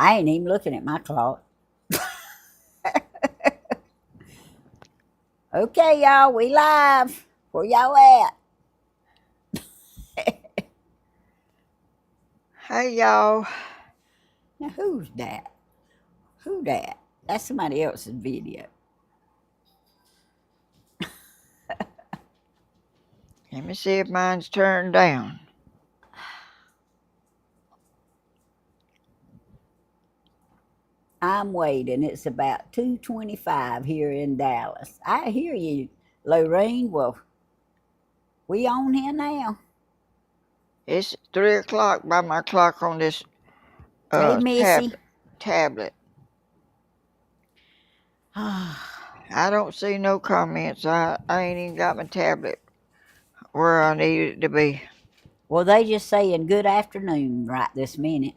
I ain't even looking at my clock. Okay, y'all, we live. Where y'all at? Hey, y'all. Now, who's that? Who that? That's somebody else's video. Let me see if mine's turned down. I'm waiting. It's about 2:25 here in Dallas. I hear you, Lorraine. Well, we on here now. It's 3 o'clock by my clock on this Hey, Missy. tablet. I don't see no comments. I ain't even got my tablet where I need it to be. Well, they just saying good afternoon right this minute.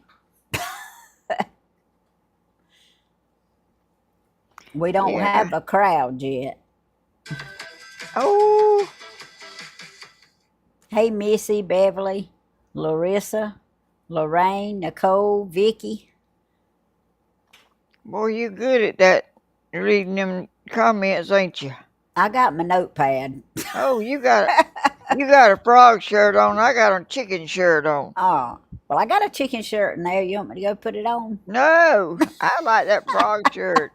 We don't have a crowd yet. Oh. Hey, Missy, Beverly, Larissa, Lorraine, Nicole, Vicky. Boy, you good at that, reading them comments, ain't you? I got my notepad. Oh, you got a frog shirt on. I got a chicken shirt on. Oh, well, I got a chicken shirt in there. You want me to go put it on? No, I like that frog shirt.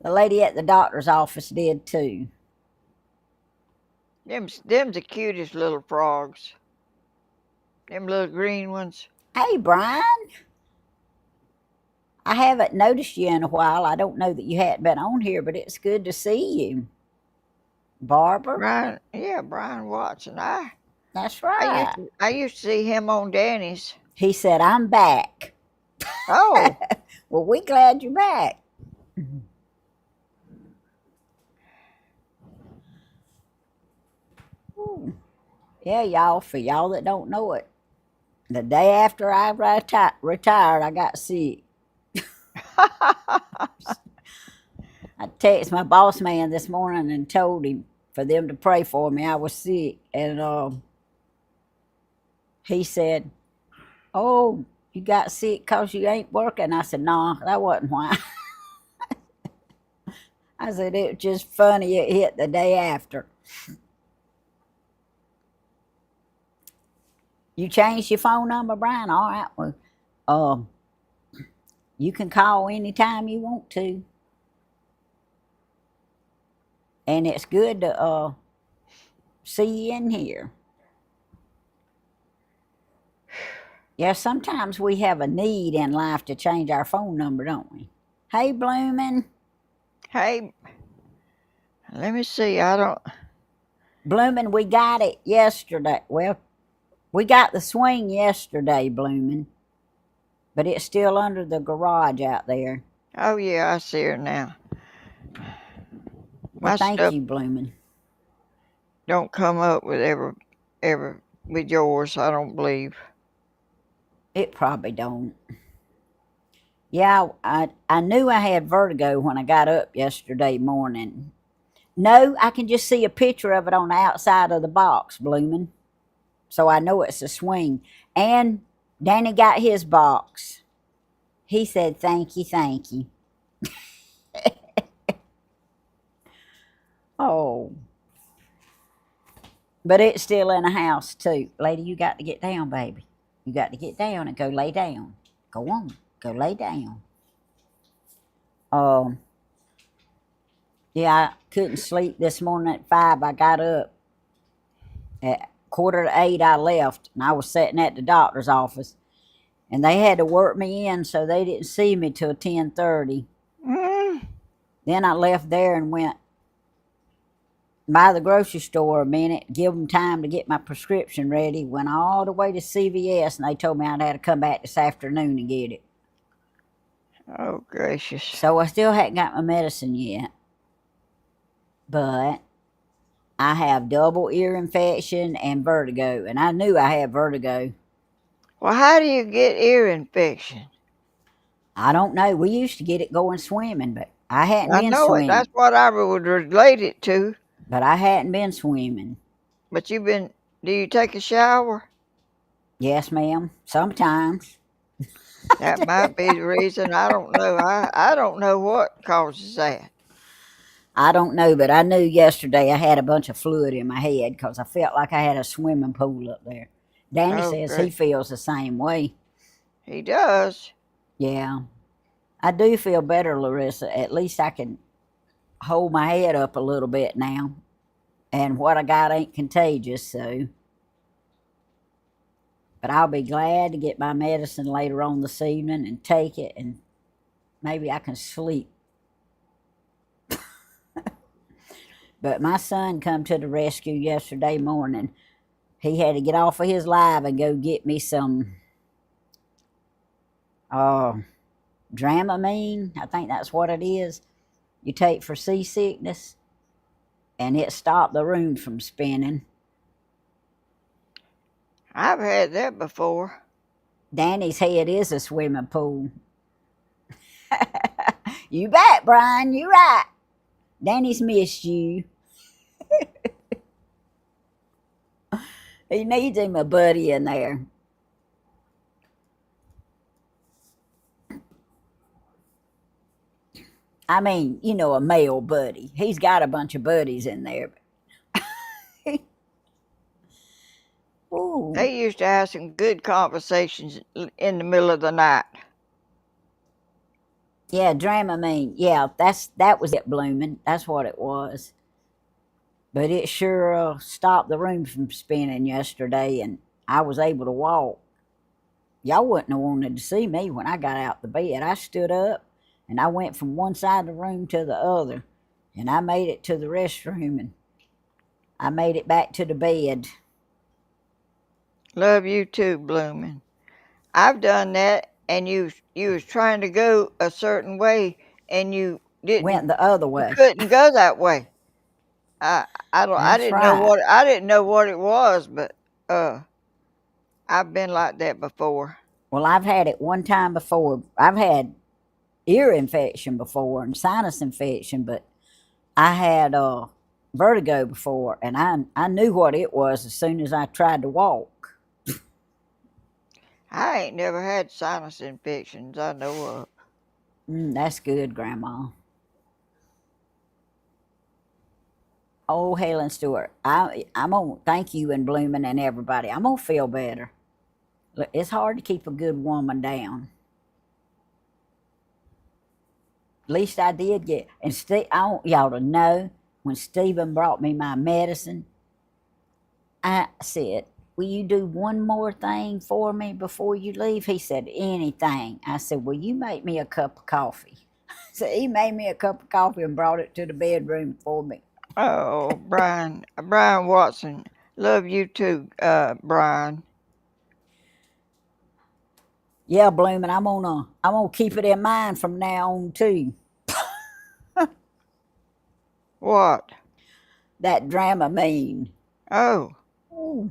The lady at the doctor's office did too. Them's the cutest little frogs. Them little green ones. Hey, Brian. I haven't noticed you in a while. I don't know that you hadn't been on here, but it's good to see you. Barbara? Brian Watson. That's right. I used to see him on Danny's. He said, I'm back. Oh. Well, we glad you're back. Ooh. Yeah, y'all, for y'all that don't know it, the day after I retired, I got sick. I texted my boss man this morning and told him for them to pray for me. I was sick. And he said, oh, you got sick because you ain't working? I said, no, that wasn't why. I said, it was just funny it hit the day after. You changed your phone number, Brian? All right. Well, you can call anytime you want to. And it's good to see you in here. Yeah, sometimes we have a need in life to change our phone number, don't we? Hey, Bloomin'. Hey, let me see. Bloomin', we got it yesterday. Well, we got the swing yesterday, Bloomin', but it's still under the garage out there. Oh, yeah, I see her now. Well, thank you, Bloomin'. Don't come up with ever with yours, I don't believe. It probably don't. Yeah, I knew I had vertigo when I got up yesterday morning. No, I can just see a picture of it on the outside of the box, Bloomin'. So I know it's a swing. And Danny got his box. He said, thank you, thank you. Oh. But it's still in the house, too. Lady, you got to get down, baby. You got to get down and go lay down. Go on, go lay down. Yeah, I couldn't sleep this morning at 5. I got up. At 7:45, I left, and I was sitting at the doctor's office. And they had to work me in, so they didn't see me till 10:30. Then I left there and went by the grocery store a minute, give them time to get my prescription ready. Went all the way to CVS, and they told me I'd have to come back this afternoon and get it. Oh, gracious. So I still hadn't got my medicine yet. But I have double ear infection and vertigo, and I knew I had vertigo. Well, how do you get ear infection? I don't know. We used to get it going swimming, but I hadn't been know swimming. That's what I would relate it to. But I hadn't been swimming. But do you take a shower? Yes, ma'am. Sometimes. That might be the reason. I don't know. I don't know what causes that. I don't know, but I knew yesterday I had a bunch of fluid in my head because I felt like I had a swimming pool up there. Danny Oh, says he great. feels the same way. He does. Yeah, I do feel better, Larissa. At least I can hold my head up a little bit now. And what I got ain't contagious, so. But I'll be glad to get my medicine later on this evening and take it, and maybe I can sleep. But my son come to the rescue yesterday morning. He had to get off of his live and go get me some uh, Dramamine. I think that's what it is. You take for seasickness, and it stopped the room from spinning. I've had that before. Danny's head is a swimming pool. You bet, Brian. You right. Danny's missed you. He needs him a buddy in there. I mean, you know, a male buddy. He's got a bunch of buddies in there. Ooh. They used to have some good conversations in the middle of the night. Yeah, Dramamine. Yeah, that was it, blooming. That's what it was. But it sure stopped the room from spinning yesterday, and I was able to walk. Y'all wouldn't have wanted to see me when I got out the bed. I stood up, and I went from one side of the room to the other, and I made it to the restroom, and I made it back to the bed. Love you too, Bloomin'. I've done that, and you was trying to go a certain way, and you didn't. Went the other You way. couldn't go that way. I I That's didn't know right. what it was, but I've been like that before. Well, I've had it one time before. I've had ear infection before and sinus infection, but I had vertigo before, and I knew what it was as soon as I tried to walk. I ain't never had sinus infections I know of. That's good, Grandma. Oh, Helen Stewart, I'm gonna thank you and Bloomin' and everybody. I'm gonna feel better. Look, it's hard to keep a good woman down. At least I did get. And I want y'all to know when Stephen brought me my medicine, I said, "Will you do one more thing for me before you leave?" He said, "Anything." I said, "Will you make me a cup of coffee?" So he made me a cup of coffee and brought it to the bedroom for me. Oh, Brian Watson, love you too, Brian. Yeah, Bloomin', I'm gonna keep it in mind from now on too. What? That Dramamine. Oh, Ooh.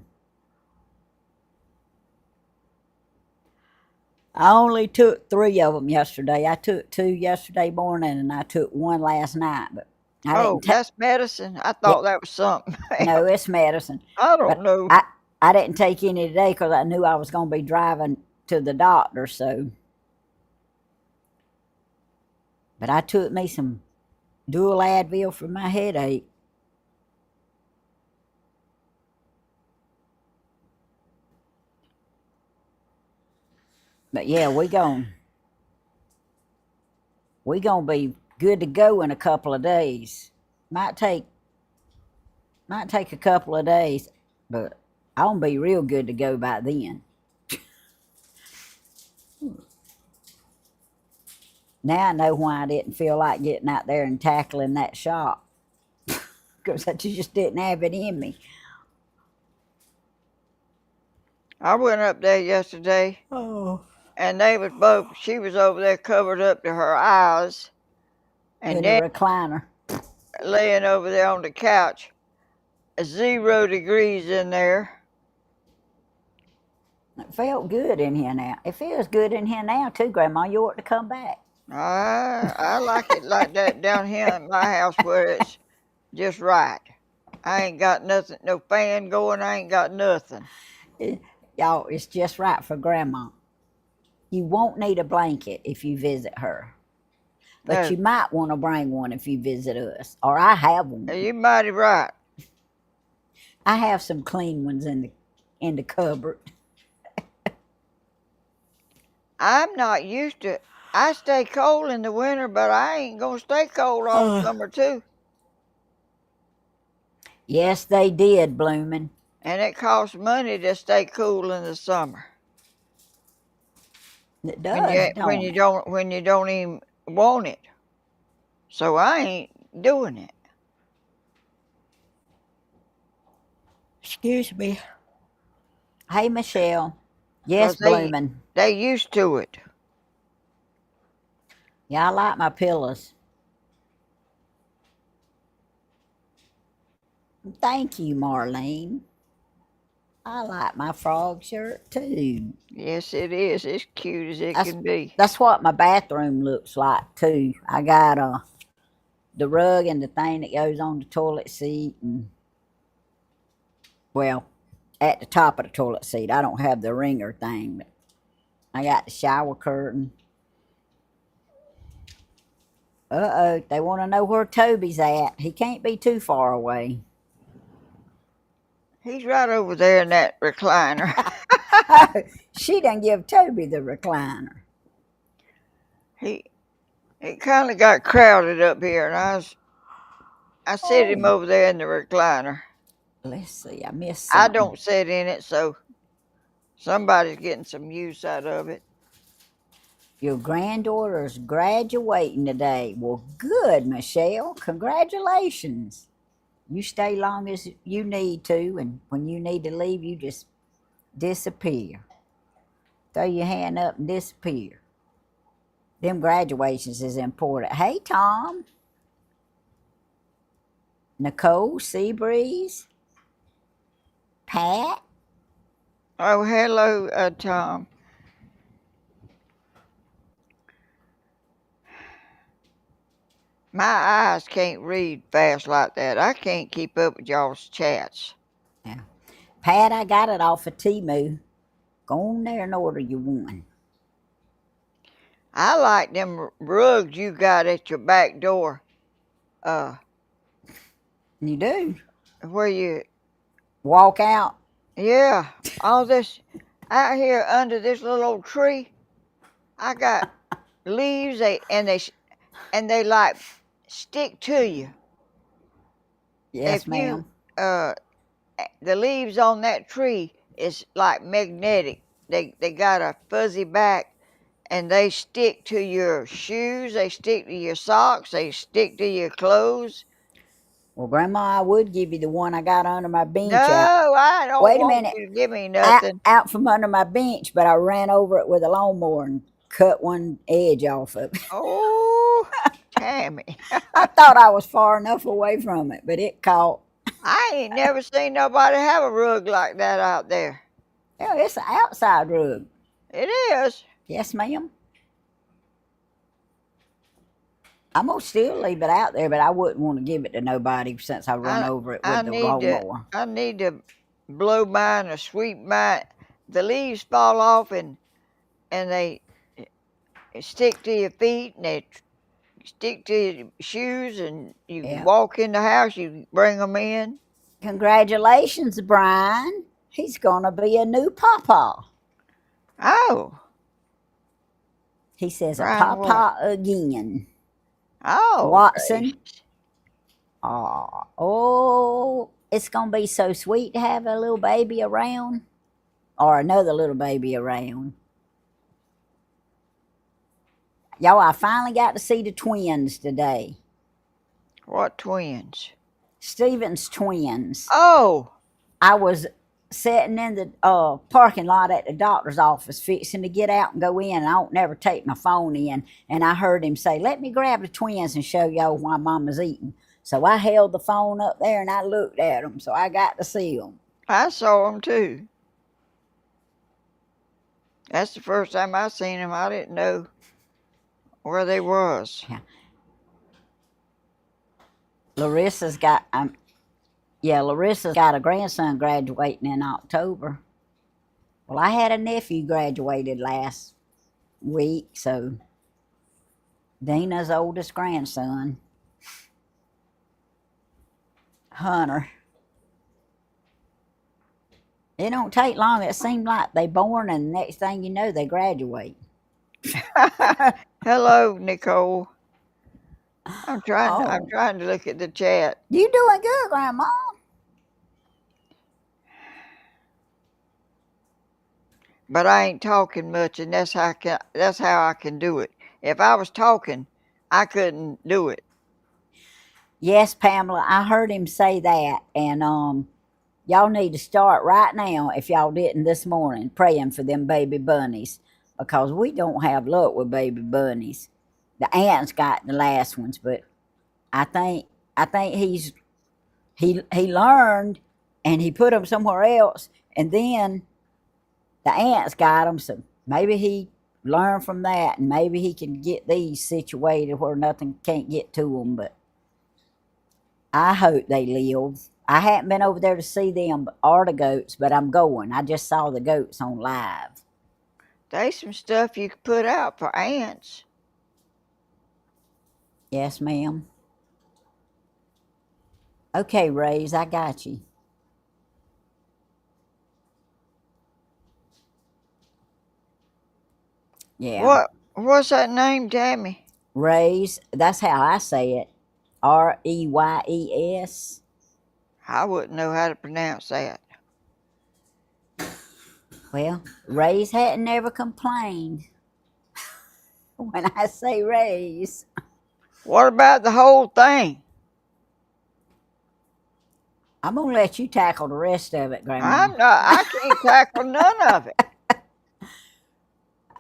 I only took 3 of them yesterday. I took 2 yesterday morning, and I took 1 last night. But I oh, didn't take. that's medicine. I Yeah, thought that was something no, else. it's medicine. I don't But know. I didn't take any today because I knew I was going to be driving to the doctor. So, but I took me some dual Advil for my headache. But yeah, we gonna be good to go in a couple of days. Might take might take a couple of days, but I'm gonna be real good to go by then. Now I know why I didn't feel like getting out there and tackling that shop because I just didn't have it in me. I went up there yesterday, Oh. and they was both. She was over there covered up to her eyes, and In the then recliner. laying over there on the couch, 0 degrees in there. It felt good in here now. It feels good in here now too, Grandma. You ought to come back. I like it like that down here at my house where it's just right. I ain't got nothing, no fan going. I ain't got nothing. Y'all, it's just right for Grandma. You won't need a blanket if you visit her. But No, you might want to bring one if you visit us. Or I have one. you mighty right. I have some clean ones in the cupboard. I'm not used to. I stay cold in the winter, but I ain't gonna stay cold all summer too. Yes, they did, Bloomin'. And it costs money to stay cool in the summer. It does, don't it? When you don't even want it. So I ain't doing it. Excuse me. Hey, Michelle. Yes, 'Cause Bloomin'. they used to it. Yeah, I like my pillows. Thank you, Marlene. I like my frog shirt too. Yes, it is. It's cute as it That's can be. that's what my bathroom looks like too. I got the rug and the thing that goes on the toilet seat, and well, at the top of the toilet seat. I don't have the ringer thing, but I got the shower curtain. Uh oh, they want to know where Toby's at. He can't be too far away. He's right over there in that recliner. She done give Toby the recliner. he it kind of got crowded up here, and I sit him Oh, over there in the recliner. let's see. I missed I something. don't sit in it, so somebody's getting some use out of it. Your granddaughter's graduating today. Well, good, Michelle. Congratulations. You stay long as you need to, and when you need to leave, you just disappear. Throw your hand up and disappear. Them graduations is important. Hey, Tom. Nicole, Seabreeze, Pat. Oh, hello, Tom. My eyes can't read fast like that. I can't keep up with y'all's chats. Yeah. Pat, I got it off of Temu. Go on there and order you one. I like them rugs you got at your back door. Uh, You do. where you, Walk out. yeah, all this out here under this little old tree. I got leaves, and they like stick to you. Yes, If you ma'am. uh, the leaves on that tree is like magnetic. They got a fuzzy back, and they stick to your shoes, they stick to your socks, they stick to your clothes. Well, Grandma, I would give you the one I got under my bench out. No, I don't Wait a want minute. you to give me Out, nothing. out from under my bench, but I ran over it with a lawnmower and cut one edge off of it. Oh, Tammy. I thought I was far enough away from it, but it caught. I ain't never seen nobody have a rug like that out there. Yeah, it's an outside rug. It is. Yes, ma'am. I'm gonna still leave it out there, but I wouldn't want to give it to nobody since I run I over it I with the need to lawnmower. I need to blow mine or sweep mine. The leaves fall off and they stick to your feet and they stick to your shoes, and you Yeah. walk in the house, you bring them in. Congratulations, Brian. He's gonna be a new papa. Oh, He says a Brian what? papa again. Oh, Watson. gracious. Oh, it's gonna be so sweet to have a little baby around, or another little baby around. Y'all, I finally got to see the twins today. What twins? Stephen's twins. Oh, I was sitting in the parking lot at the doctor's office fixing to get out and go in, and I don't never take my phone in, and I heard him say, "Let me grab the twins and show y'all why Mama's eating." So I held the phone up there and I looked at them, so I got to see them. I saw them too. That's the first time I seen them. I didn't know where they was. Yeah. Larissa's got Larissa's got a grandson graduating in October. Well, I had a nephew graduated last week. So Dina's oldest grandson, Hunter. It don't take long. It seems like they born and the next thing you know they graduate. Hello, Nicole. I'm trying. I'm Oh, trying to look at the chat, you doing good, Grandma? but I ain't talking much, and That's how I can do it. If I was talking, I couldn't do it. Yes, Pamela. I heard him say that, and y'all need to start right now if y'all didn't this morning praying for them baby bunnies because we don't have luck with baby bunnies. The ants got the last ones, but I think he learned and he put them somewhere else, and then the ants got them. So maybe he learned from that, and maybe he can get these situated where nothing can't get to them. But I hope they live. I haven't been over there to see them or the goats, but I'm going. I just saw the goats on live. There's some stuff you could put out for ants. Yes, ma'am. Okay, Rays, I got you. Yeah. What's that name, Tammy? Rays, that's how I say it. Reyes. I wouldn't know how to pronounce that. Well, Rays hadn't never complained when I say Rays. What about the whole thing? I'm going to let you tackle the rest of it, Grandma. I'm not. I can't tackle none of it.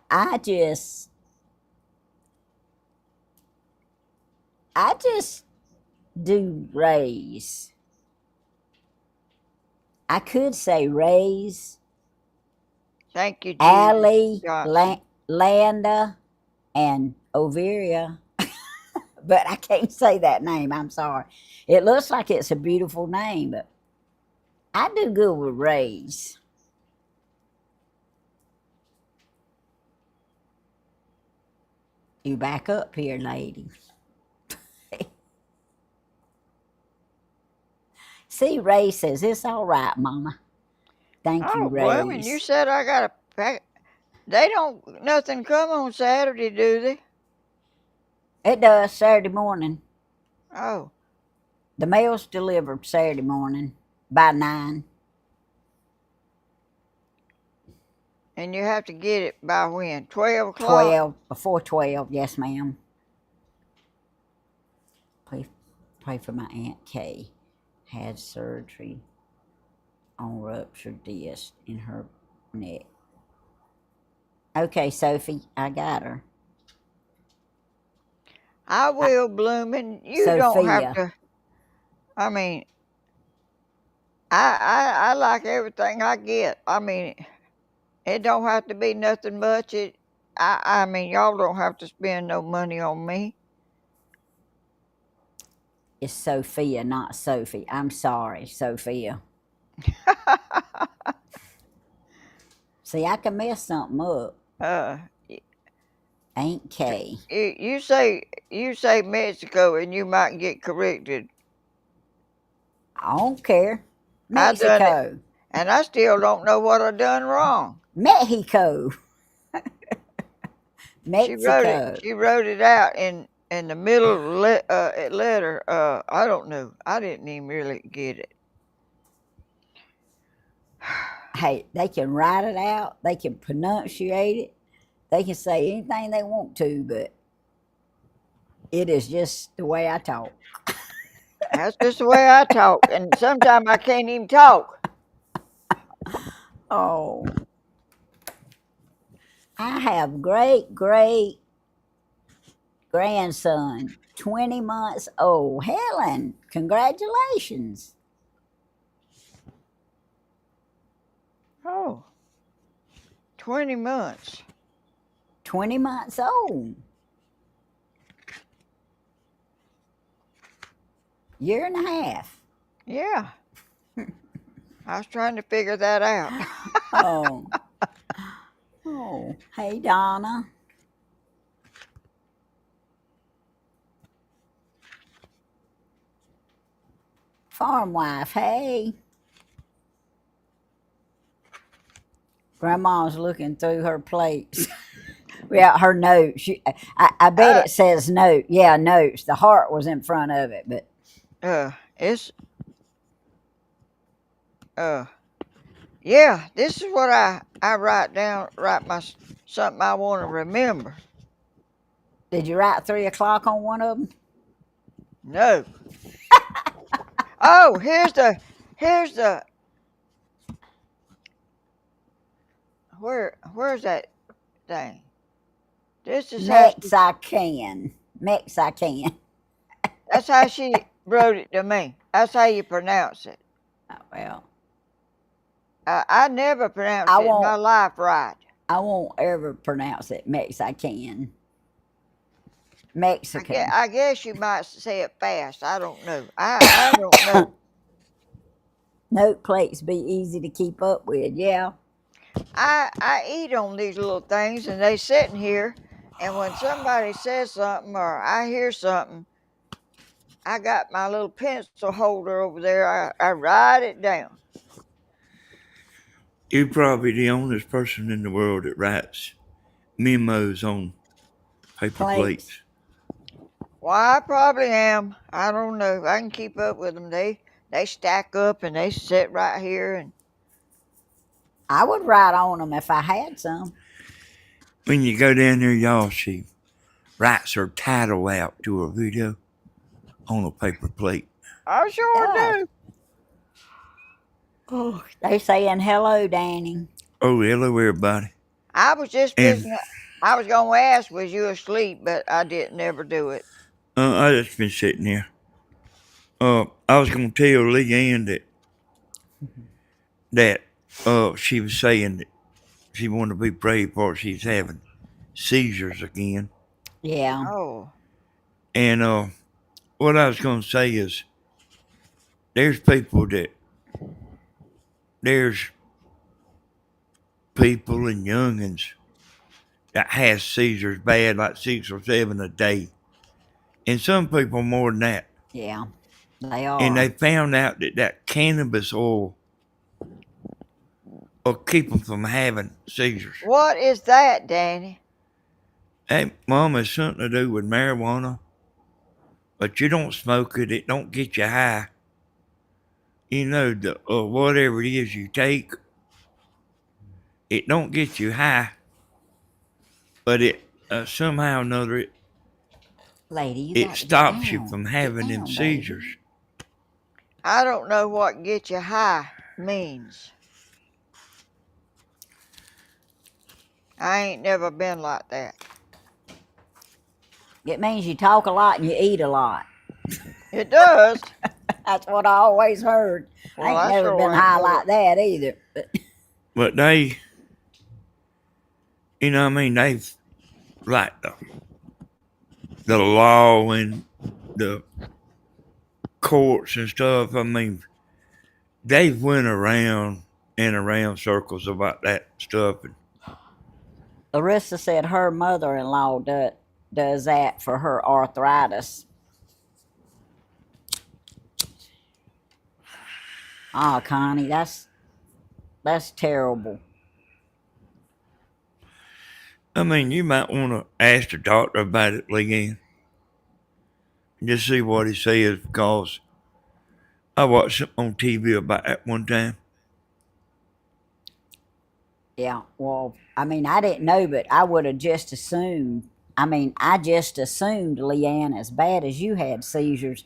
I just, I just do Rays. I could say Rays, Thank you, Jesus Allie, Johnson. Landa, and Overia, but I can't say that name. I'm sorry. It looks like it's a beautiful name, but I do good with Rays. You back up here, lady. See, Ray says, it's all right, Mama. Thank you, Oh well, when you Rays. said I got a pack, they don't nothing come on Saturday, do they? It does Saturday morning. Oh, The mail's delivered Saturday morning by 9. and you have to get it by when? 12 o'clock. 12, before 12, yes, ma'am. Pray, pray for my Aunt Kay. Had surgery on ruptured disc in her neck. Okay, Sophie, I got her. I will, Bloomin'. You don't have Sophia. to. I mean, I like everything I get. I mean, it don't have to be nothing much. I mean, y'all don't have to spend no money on me. It's Sophia, not Sophie. I'm sorry, Sophia. See, I can mess something up. uh, Aunt Kay. you say Mexico, and you might get corrected. I don't care. I done it, Mexico. and I still don't know what I done wrong. Mexico. She wrote it. Mexico. She wrote it out in the middle letter. I don't know. I didn't even really get it. Hey, they can write it out. They can pronunciate it. They can say anything they want to, but it is just the way I talk. That's just the way I talk, and sometimes I can't even talk. Oh, I have great grandson, 20 months old. Helen, congratulations. Oh, 20 months. 20 months old. Year and a half. Yeah, I was trying to figure that out. Oh, oh. Hey, Donna. Farm wife, hey. Grandma's looking through her plates. Yeah, her notes. I bet Uh, it says note. Yeah, notes. The heart was in front of it, but it's yeah. This is what I write down. Something I want to remember. did you write 3 o'clock on one of them? No. Oh, here's the where's that thing? This is how she, Mexican. that's how she wrote it to me. That's how you pronounce it. Oh, well, I never pronounced I it in my won't. life right. I won't ever pronounce it Mexican. I guess, Mexican. I guess you might say it fast. I don't know. I don't know. Note plates be easy to keep up with. Yeah. I eat on these little things and they sitting here, and when somebody says something or I hear something, I got my little pencil holder over there. I write it down. You're probably the only person in the world that writes memos on paper Plates. plates. Well, I probably am. I don't know. I can keep up with them. They stack up and they sit right here. And I would write on them if I had some. When you go down there, y'all, she writes her title out to her video on a paper plate. I sure Yeah. do. Oh, they saying hello, Danny. Oh, hello, everybody. I was just And fixing. I was gonna ask, was you asleep? But I didn't ever do it. I just been sitting here. I was gonna tell Leanne that she was saying that she wanted to be prayed for. She's having seizures again. Yeah. Oh, And what I was gonna say is there's people that there's people and youngins that has seizures bad, like 6 or 7 a day, and some people more than that. Yeah. They And are. they found out that cannabis oil will keep them from having seizures. what is that, Danny? Hey, Mom, it's something to do with marijuana, but you don't smoke it. It don't get you high. You know, whatever it is you take, it don't get you high, but it somehow or another Lady, you it got to get stops you down. from Get having them down, baby. seizures. I don't know what "get you high" means. I ain't never been like that. It means you talk a lot and you eat a lot. It does. That's what I always heard. I Well, ain't I never been sure ain't high never. like that either. But But they, you know what I mean? They've, like, the law and the courts and stuff, I mean, they've went around and around circles about that stuff. And Larissa said her mother-in-law does that for her arthritis. Oh, Connie, that's terrible. I mean, you might want to ask the doctor about it, Leanne, and just see what he says, because I watched something on TV about that one time. Yeah, well, I mean, I didn't know, but I would have just assumed. I mean, I just assumed, Leanne, as bad as you had seizures,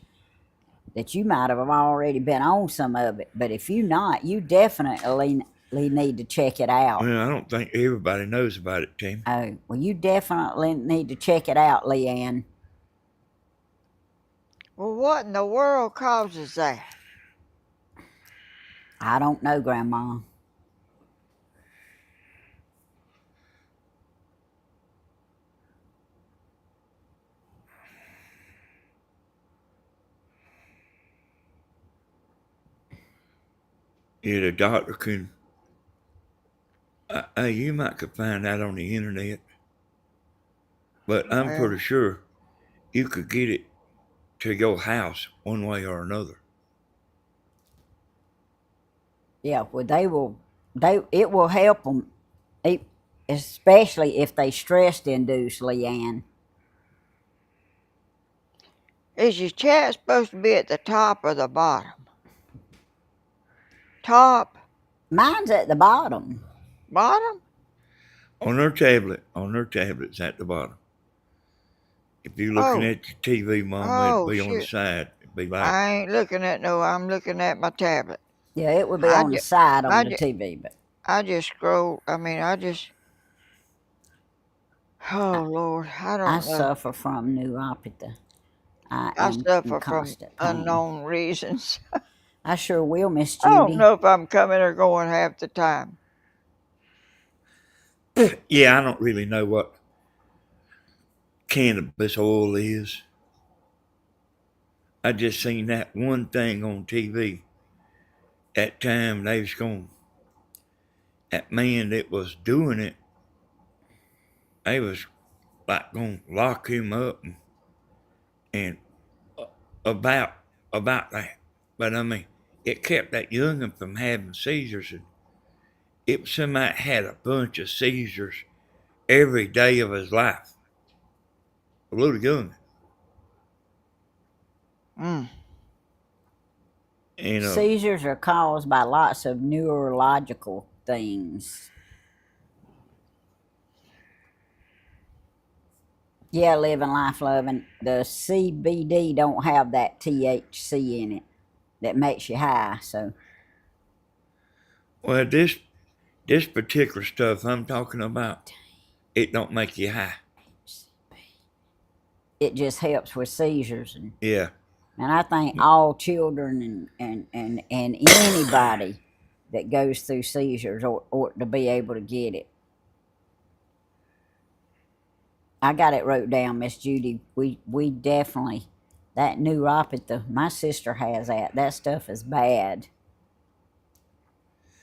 that you might have already been on some of it. But if you not, you definitely need to check it out. Well, I don't think everybody knows about it, Tim. Oh, well, you definitely need to check it out, Leanne. Well, what in the world causes that? I don't know, Grandma. Yeah, the doctor can. You might could find out on the internet, but I'm Well, pretty sure you could get it to your house one way or another. Yeah, well, it will help them, especially if they stress induce, Leanne. Is your chat supposed to be at the top or the bottom? Top? Mine's at the bottom. Bottom? On her tablet's at the bottom. If you're looking Oh, at your TV, Mom, it'd oh, be on the shoot. side. It'd be like, I ain't looking at no, I'm looking at my tablet. Yeah, it would be I, on the ju- side on I, the ju- TV, but I just scroll. Oh, Lord, I I don't know. suffer from neuropathy. I I am in suffer from constant pain. unknown reasons. I sure will, Miss I don't Judy. know if I'm coming or going half the time. yeah, I don't really know what cannabis oil is. I just seen that one thing on TV. That time they was going, that man that was doing it, they was like going to lock him up and about that. But I mean, it kept that young'un from having seizures. And it somebody had a bunch of seizures every day of his life. A little young. Mm. And Seizures are caused by lots of neurological things. Yeah, living life loving. The CBD don't have that THC in it that makes you high. So well, this particular stuff I'm talking about, it don't make you high. it just helps with seizures, Yeah. and I think all children and anybody that goes through seizures ought to be able to get it. I got it wrote down, Miss Judy. We definitely, that neuropathy. My sister has that. That stuff is bad.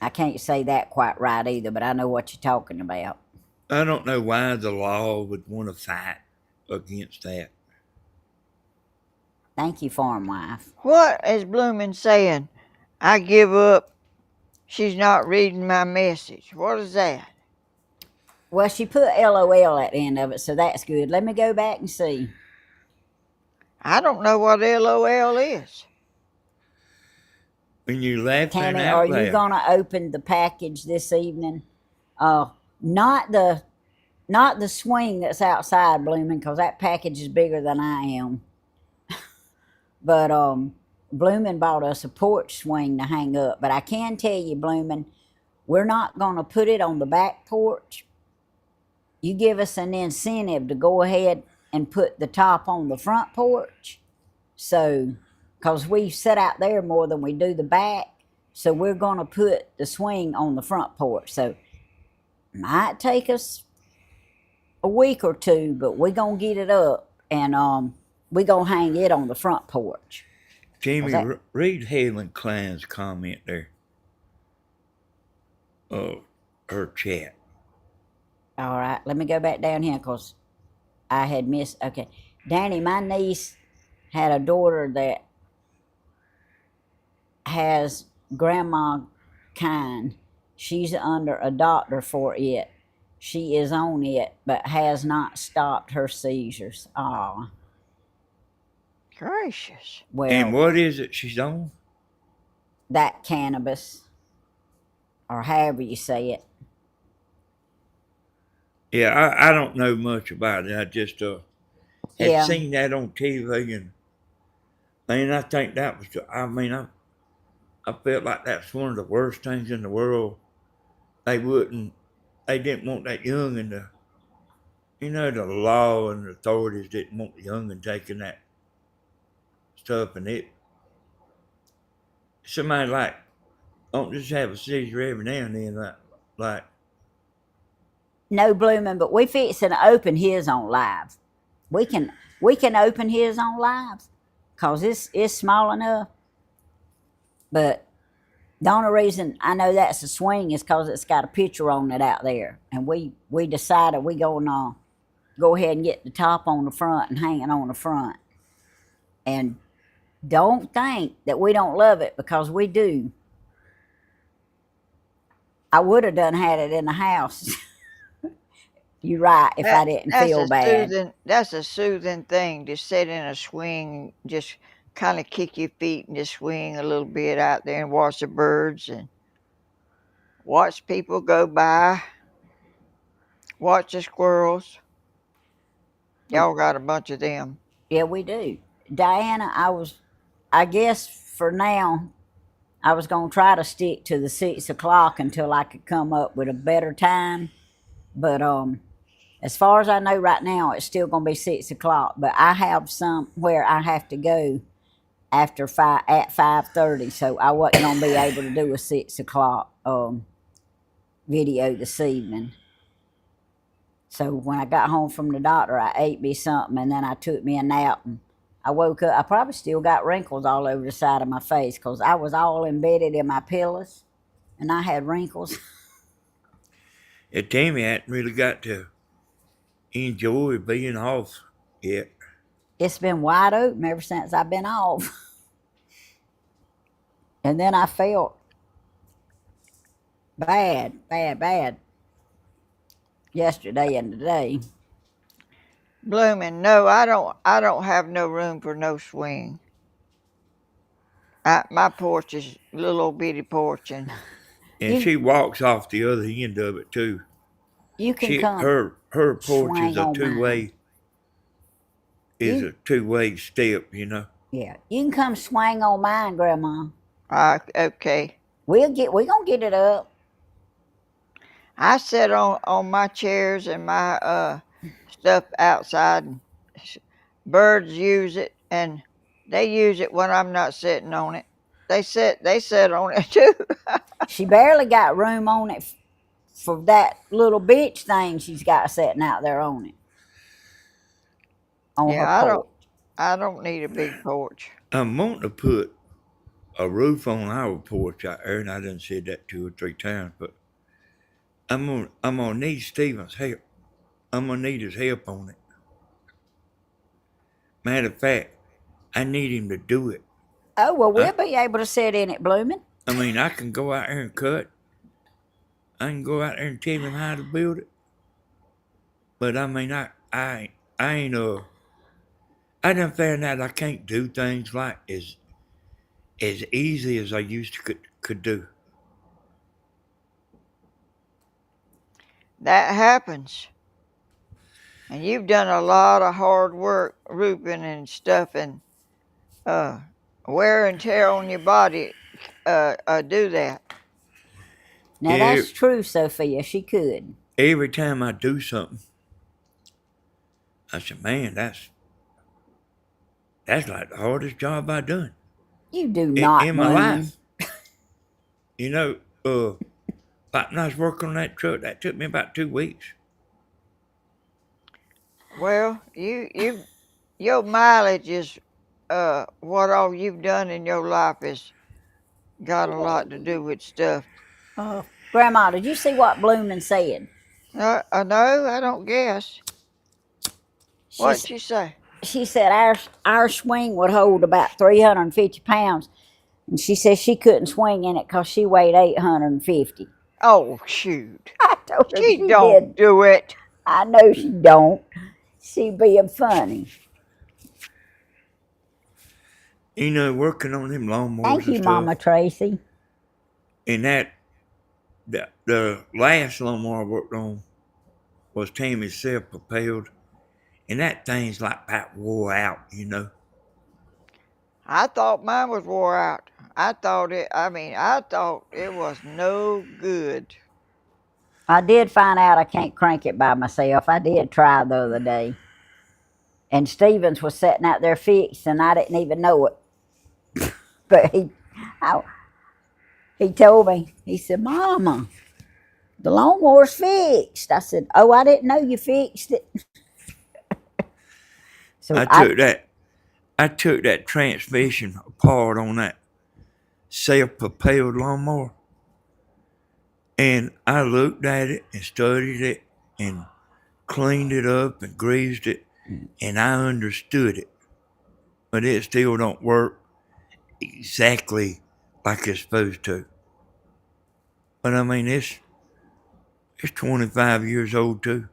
I can't say that quite right either, but I know what you're talking about. I don't know why the law would want to fight against that. Thank you, farm wife. What is Bloomin' saying? I give up. She's not reading my message. What is that? Well, she put LOL at the end of it, so that's good. Let me go back and see. I don't know what LOL is. When you laughing Tammy, out are you loud. gonna open the package this evening? Not the swing that's outside, Blooming, because that package is bigger than I am. But Bloomin' bought us a porch swing to hang up. But I can tell you, Bloomin', we're not gonna put it on the back porch. You give us an incentive to go ahead and put the top on the front porch. So, because we sit out there more than we do the back, so we're gonna put the swing on the front porch. So, might take us a week or two, but we're gonna get it up, and we're gonna hang it on the front porch. Jamie, that- read Helen Klein's comment there. Her chat. All right, let me go back down here because I had missed. Okay, Danny, my niece had a daughter that has grandma kind. She's under a doctor for it. She is on it, but has not stopped her seizures. Ah, Gracious. well, And what is it she's on? that cannabis, or however you say it. Yeah, I don't know much about it. I just had Yeah, seen that on TV, and I think that was. I felt like that's one of the worst things in the world. They didn't want that youngin' to. The law and the authorities didn't want the youngin' taking that stuff, and somebody like don't just have a seizure every now and then, like no blooming, but we fixing to open his on live. We can open his on live, cause it's small enough. But the only reason I know that's a swing is cause it's got a picture on it out there, and we decided we gonna go ahead and get the top on the front and hang it on the front. And don't think that we don't love it, because we do. I would have done had it in the house. You're right, if I didn't That's feel a bad. soothing. That's a soothing thing to sit in a swing, just kind of kick your feet and just swing a little bit out there and watch the birds and watch people go by, watch the squirrels. Y'all got a bunch of them. Yeah, we do. Diana, I guess for now, I was going to try to stick to the 6 o'clock until I could come up with a better time. But as far as I know right now, it's still going to be 6 o'clock. But I have somewhere I have to go after 5:30, so I wasn't going to be able to do a 6 o'clock video this evening. So when I got home from the doctor, I ate me something and then I took me a nap. And I woke up. I probably still got wrinkles all over the side of my face because I was all embedded in my pillows and I had wrinkles. Yeah, Tammy hadn't really got to enjoy being off yet. It's been wide open ever since I've been off. And then I felt bad yesterday and today. Blooming. No, I don't. I don't have no room for no swing. My porch is a little old bitty porch, and And You she walks off the other end of it too. you can come Her porch swing on mine. is You a two-way step, you know. Yeah, you can come swing on mine, Grandma. okay. We gonna get it up. I sit on my chairs and my stuff outside, and birds use it, and they use it when I'm not sitting on it. They sit on it too. She barely got room on it for that little bitch thing she's got sitting out there on it on her Yeah, porch. I don't need a big porch. I'm wanting to put a roof on our porch out there, and I done said that 2 or 3 times, but I'm gonna need Steven's help. I'm gonna need his help on it. Matter of fact, I need him to do it. Oh well, I, we'll be able to sit in it, Blooming. I mean, I can go out there and cut. I can go out there and tell him how to build it. But I mean, I ain't I done found out I can't do things like as easy as I used to could do. That happens. And you've done a lot of hard work roofing and stuff, and uh, wear and tear on your body do that. Now Yeah, that's true, Sophia. She could. every time I do something, I said, man, that's like the hardest job I done You do not, in my Blooming. life. You know, like when I was working on that truck, that took me about 2 weeks. Well, your mileage is what all you've done in your life has got a lot to do with stuff. Grandma, did you see what Blooming said? No, I don't guess. She's, What'd you say? she said our swing would hold about 350 pounds. And she said she couldn't swing in it because she weighed 850. Oh, shoot. I told her She she don't did. do it. I know she don't. She being funny. You know, working on them lawnmowers Thank and you, Mama stuff. Tracy. And the last lawnmower I worked on was Tammy's self-propelled, and that thing's like about wore out, you know. I thought mine was wore out. I thought it was no good. I did find out I can't crank it by myself. I did try the other day. And Stevens was sitting out there fixed, and I didn't even know it. But he told me, he said, Mama, the lawnmower's fixed. I said, oh, I didn't know you fixed it. So I took that transmission apart on that self-propelled lawnmower, and I looked at it and studied it and cleaned it up and greased it, and I understood it. But it still don't work exactly like it's supposed to. But I mean, it's 25 years old too. And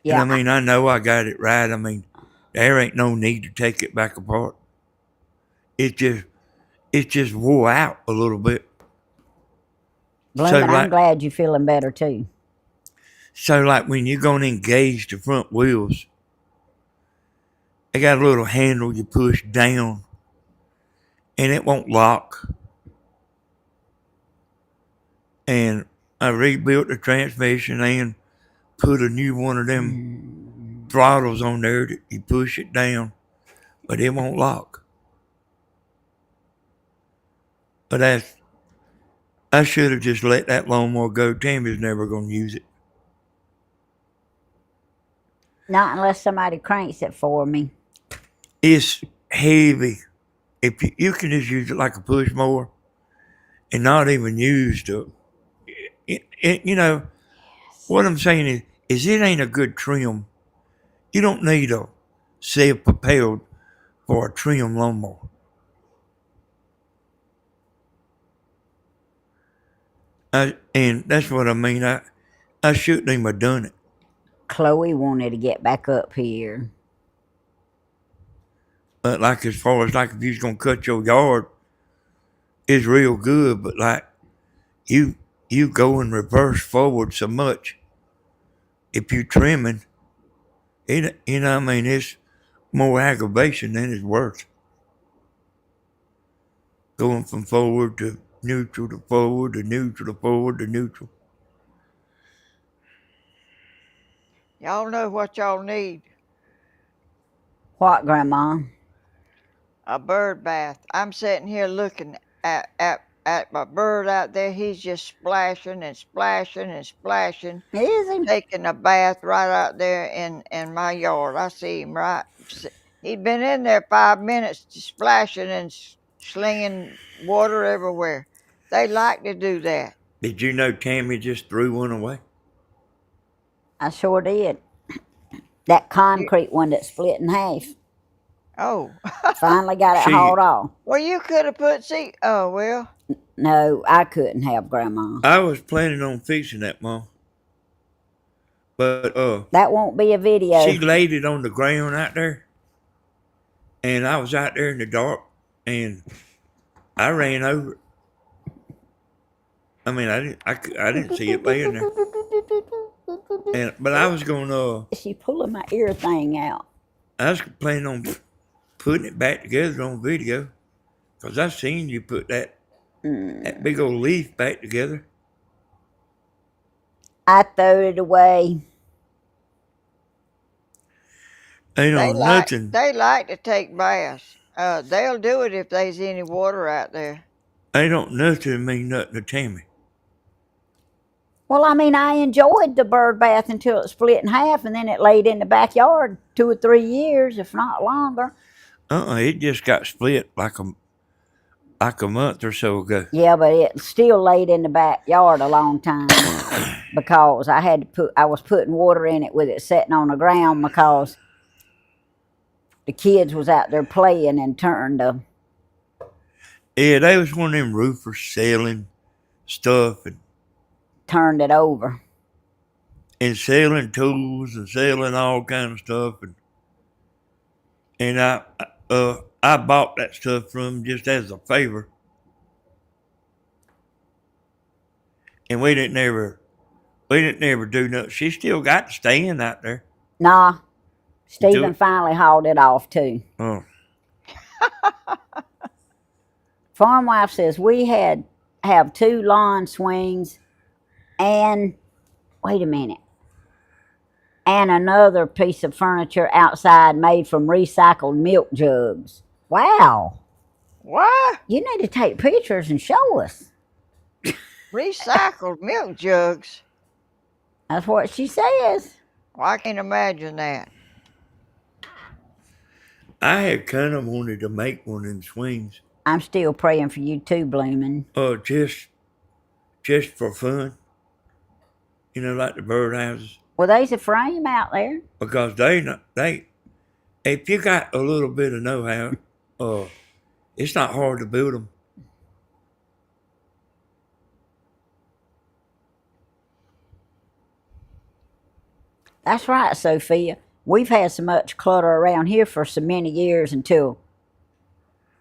Yeah, I mean, I know I got it right. I mean, there ain't no need to take it back apart. It just wore out a little bit. So Bloomin', I'm like glad you're feeling better too. so like when you're gonna engage the front wheels, they got a little handle you push down, and it won't lock. And I rebuilt the transmission and put a new one of them throttles on there that you push it down, but it won't lock. But I should have just let that lawnmower go. Tammy's never gonna use it. Not unless somebody cranks it for me. It's heavy. If you can just use it like a push mower and not even use you know what I'm saying is it ain't a good trim. You don't need a self-propelled for a trim lawnmower. And that's what I mean. I shouldn't even have done it. Chloe wanted to get back up here. But like as far as like if you was gonna cut your yard, it's real good. But like you you go in reverse forward so much. If you trimming, it you know what I mean it's more aggravation than it's worth. Going from forward to neutral to forward to neutral to forward to neutral. Y'all know what y'all need? What, Grandma? A bird bath. I'm sitting here looking at my bird out there. He's just splashing and splashing and splashing, Is he? taking a bath right out there in my yard. I see him right. He'd been in there 5 minutes splashing and slinging water everywhere. They like to do that. Did you know Tammy just threw one away? I sure did. That You, concrete one that split in half. oh, Finally got it She hauled off. well, you could have put seat. Oh well. No, I couldn't have, Grandma. I was planning on fixing that, Mom. But That won't be a she video. laid it on the ground out there, and I was out there in the dark, and I ran over it. I mean, I didn't see it laying there, but I was going She pulling my ear thing out. I was planning on putting it back together on video, cause I seen you put that big old leaf back together. I threw it away. Ain't They on like nothing. they like to take baths. They'll do it if there's any water out there. Ain't on nothing mean nothing to Tammy. Well, I mean, I enjoyed the bird bath until it split in half, and then it laid in the backyard 2 or 3 years, if not longer. It just got split like a month or so ago. Yeah, but it still laid in the backyard a long time because I was putting water in it with it sitting on the ground because the kids was out there playing and Yeah, they was one of them roofers selling stuff turned it over. and selling tools and selling all kind of stuff and I bought that stuff from them just as a favor, and we didn't ever do nothing. She still got the stand out there. Nah, Stephen Do finally hauled it off too. oh Farm wife says we have 2 lawn swings and wait a minute, and another piece of furniture outside made from recycled milk jugs. Wow. What? You need to take pictures and show us. Recycled milk jugs? That's what she says. Well, I can't imagine that. I had kind of wanted to make one of them swings, I'm still praying for you too, Bloomin'. Just for fun, like the birdhouses, Well, there's a frame out there. because they if you got a little bit of know-how, it's not hard to build them. That's right, Sophia. We've had so much clutter around here for so many years until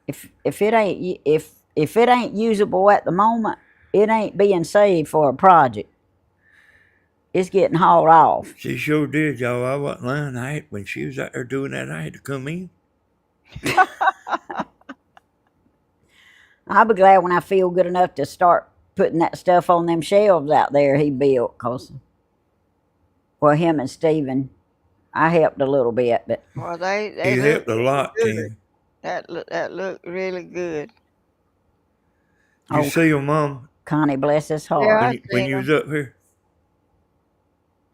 if it ain't usable at the moment, it ain't being saved for a project. It's getting hauled off. She sure did, y'all. I wasn't lying. When she was out there doing that, I had to come in. I'll be glad when I feel good enough to start putting that stuff on them shelves out there he built. Cause well, him and Stephen, I helped a little bit, but Well, they You look helped a really lot, good. Tammy. That looked really good. You oh, see your mom Connie bless his Yeah, heart. I when seen you them. was up here?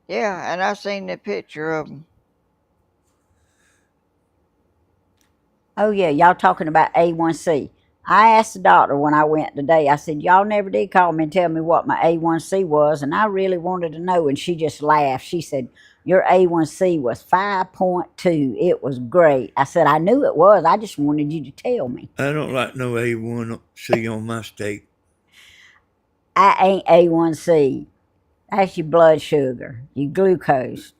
Yeah, and I seen the picture of them. Oh yeah, y'all talking about A1C. I asked the doctor when I went today, I said, y'all never did call me and tell me what my A1C was, and I really wanted to know, and she just laughed. She said, your A1C was 5.2. It was great. I said, I knew it was. I just wanted you to tell me. I don't like no A1C on my steak. I ain't A1C. That's your blood sugar, your glucose.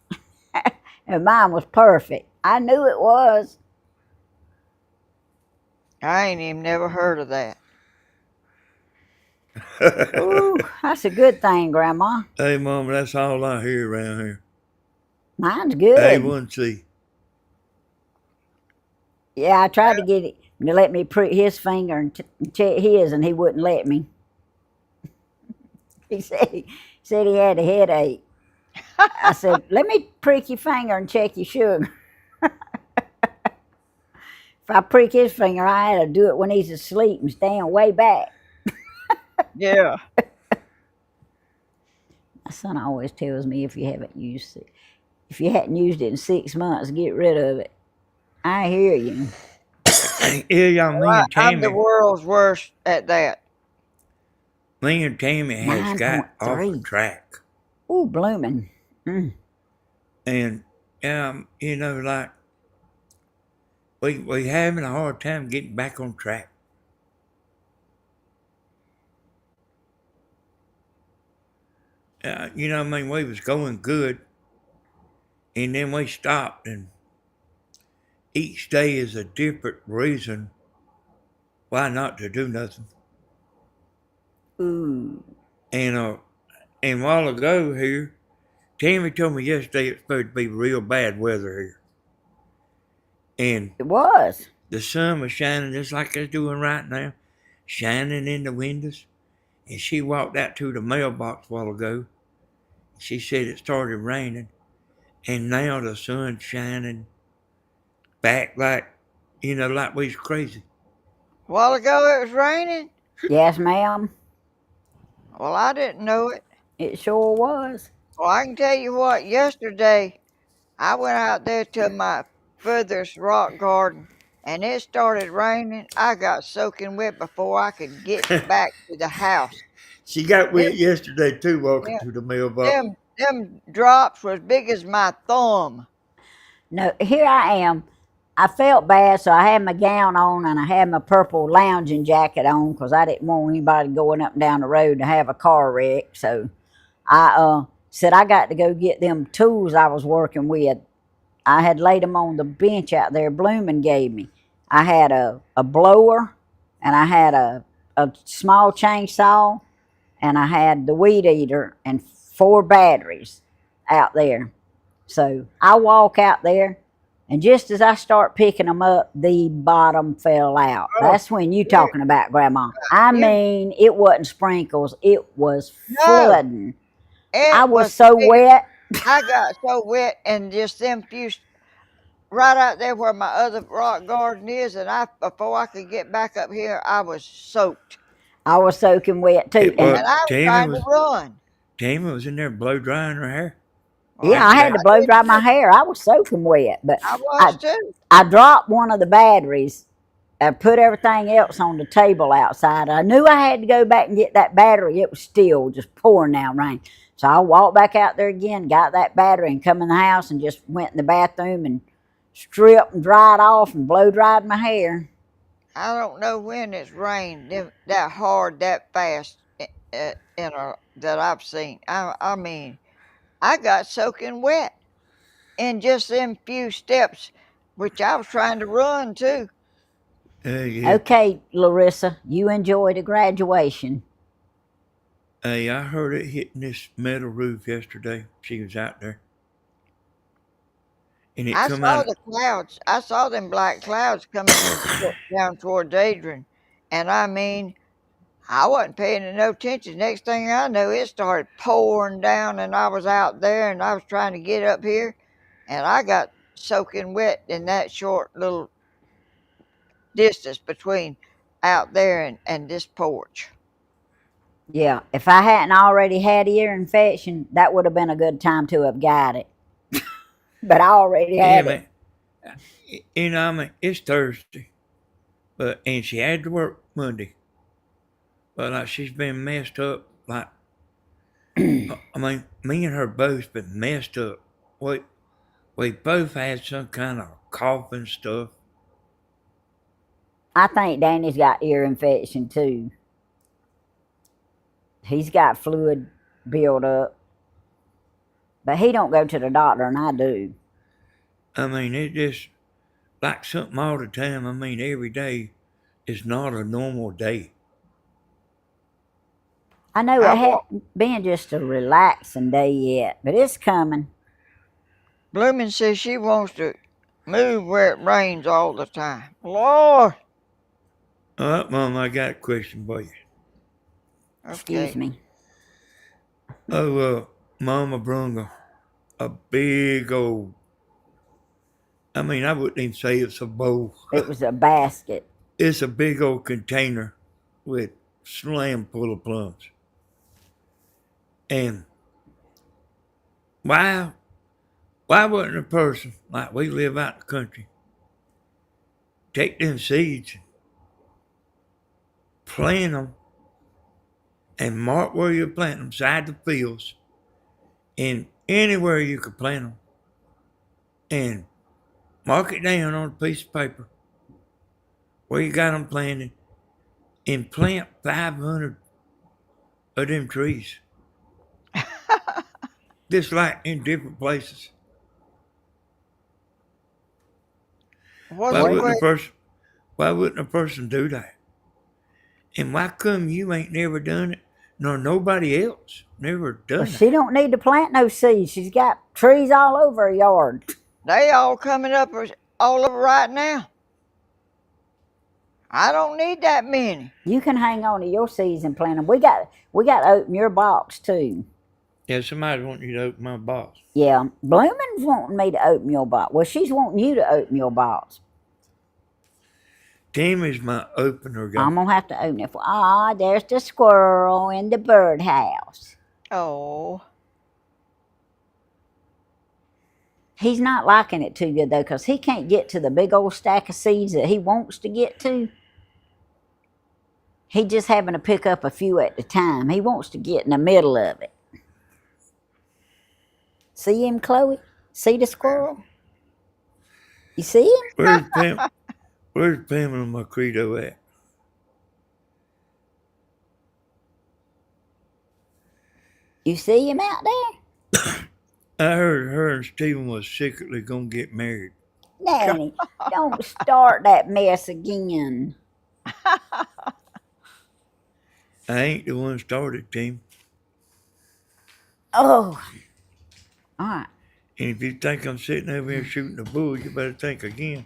And mine was perfect. I knew it was. I ain't even never heard of that. Ooh, that's a good thing, Grandma. Hey, Mama, that's all I hear around here. Mine's good. A1C. Yeah, I tried to get it to let me prick his finger and check his, and he wouldn't let me. He said he had a headache. I said, let me prick your finger and check your sugar. If I prick his finger, I had to do it when he's asleep and stand way back. Yeah. My son always tells me if you hadn't used it in 6 months, get rid of it. I hear you. Yeah, y'all, I'm the world's worst at that. me and Tammy has got off 9.3. track. Ooh, blooming. Mm. And, like, we having a hard time getting back on track. We was going good, and then we stopped, and each day is a different reason why not to do nothing. Ooh. And a while ago here, Tammy told me yesterday it's supposed to be real bad weather here. And It was. the sun was shining just like it's doing right now, shining in the windows. And she walked out to the mailbox a while ago. She said it started raining. And now the sun's shining back like we was crazy. A while ago it was raining. Yes, ma'am. Well, I didn't know it. It sure was. Well, I can tell you what. Yesterday, I went out there to my furthest rock garden, and it started raining. I got soaking wet before I could get back to the house. She got Them, wet yesterday too, walking them, to the mailbox. them drops were as big as my thumb. No, here I am. I felt bad, so I had my gown on and I had my purple lounging jacket on because I didn't want anybody going up and down the road to have a car wreck. So I said I got to go get them tools I was working with. I had laid them on the bench out there Bloomin' gave me. I had a blower, and I had a small chainsaw, and I had the weed eater and 4 batteries out there. So I walk out there, and just as I start picking them up, the bottom fell out. Oh, That's when you yeah. talking about, Grandma. I Them, mean, it wasn't sprinkles; it was no, flooding. I it was was so big. wet. I got so wet, and just them few right out there where my other rock garden is, and before I could get back up here, I was soaked, I was soaking wet too, and and I was Tammy trying to was run. Tammy was in there blow drying her hair Well, yeah, after I had that. to I blow did dry my too. hair. I was soaking wet, but I was I too. I dropped one of the batteries. I put everything else on the table outside. I knew I had to go back and get that battery. It was still just pouring down rain. So I walked back out there again, got that battery, and come in the house and just went in the bathroom and stripped and dried off and blow dried my hair. I don't know when it's rained that hard, that fast, that I've seen. I mean, I got soaking wet. in just them few steps, which I was trying to run too. Yeah. Okay, Larissa, you enjoyed a graduation. Hey, I heard it hitting this metal roof yesterday. She was out there. And it I come saw out. the clouds. I saw them black clouds coming down towards Adrian, and I mean, I wasn't paying no attention. Next thing I know, it started pouring down, and I was out there, and I was trying to get up here, and I got soaking wet in that short little distance between out there and this porch. Yeah, if I hadn't already had ear infection, that would have been a good time to have got it. But I already Yeah, had it. man. You know, I mean, it's Thursday. And she had to work Monday. But like she's been messed up. Like, I mean, me and her both been messed up. We both had some kind of coughing stuff. I think Danny's got ear infection too. He's got fluid build up. But he don't go to the doctor, and I do. I mean, it just like something all the time. I mean, every day is not a normal day. I know I it want hadn't been just a relaxing day yet, but it's coming. Bloomin' says she wants to move where it rains all the time. Lord, All right, Mom, I got a question for you. Excuse okay. me. Oh, Mama brung a big old, I mean, I wouldn't even say it's a bowl. It was a basket. It's a big old container with slam full of plums. And why wouldn't a person like we live out in the country take them seeds, plant them, and mark where you plant them, side the fields, and anywhere you could plant them, and mark it down on a piece of paper where you got them planted, and plant 500 of them trees, just like in different places. What's Why the wouldn't a question? person? Why wouldn't a person do that? And why come you ain't never done it, nor nobody else never Well, done she that? don't need to plant no seeds. She's got trees all over her yard. They all coming up all over right now. I don't need that many. You can hang on to your seeds and plant them. We got to open your box too. Yeah, somebody wanting you to open my box. Yeah, Blooming's wanting me to open your box. Well, she's wanting you to open your box. Tammy's my opener guy. I'm gonna have to open it for. Ah, there's the squirrel in the birdhouse. Oh, He's not liking it too good though, because he can't get to the big old stack of seeds that he wants to get to. He just having to pick up a few at a time. He wants to get in the middle of it. See him, Chloe? See the squirrel? You see him? Where's Pamela my credo at? You see him out there? I heard her and Stephen was secretly gonna get married. Danny, don't start that mess again. I ain't the one started, Tim. Oh, all right. And if you think I'm sitting over here shooting a bull, you better think again.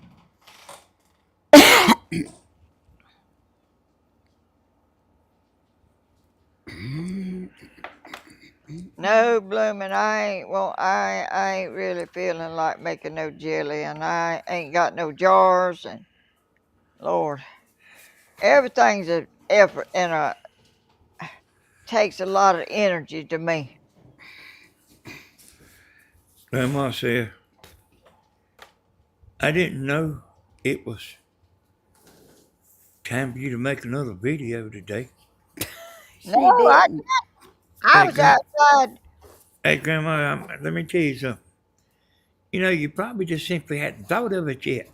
no, Bloomin', I ain't really feeling like making no jelly, and I ain't got no jars, and Lord, everything's an effort and takes a lot of energy to me. Grandma said, I didn't know it was time for you to make another video today. She No, I didn't. I was outside. Hey, Grandma, let me tell you something. You know, you probably just simply hadn't thought of it yet.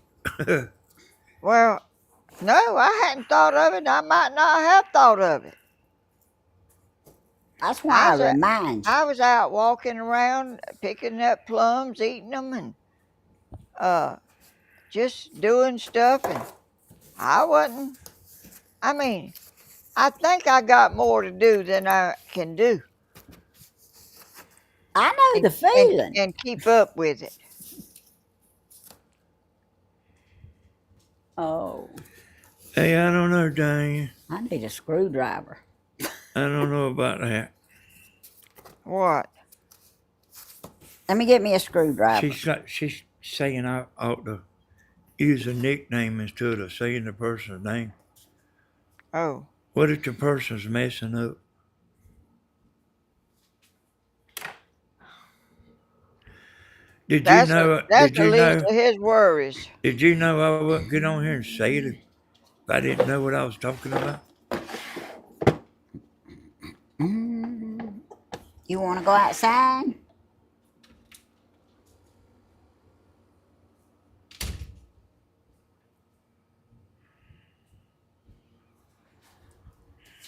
Well, no, I hadn't thought of it. I might not have thought of it. That's why I was a- remind you. I was out walking around picking up plums, eating them, and just doing stuff. And I wasn't. I mean, I think I got more to do than I can do, I know and the feeling. and keep up with it. Oh, Hey, I don't know, Diane. I need a screwdriver. I don't know about that. What? Let me get me a screwdriver. She's saying I ought to use a nickname instead of saying the person's name. Oh, What if the person's messing up? Did you know? that's Did the you least know? of his worries. Did you know I wouldn't get on here and say it if I didn't know what I was talking about? You want to go outside?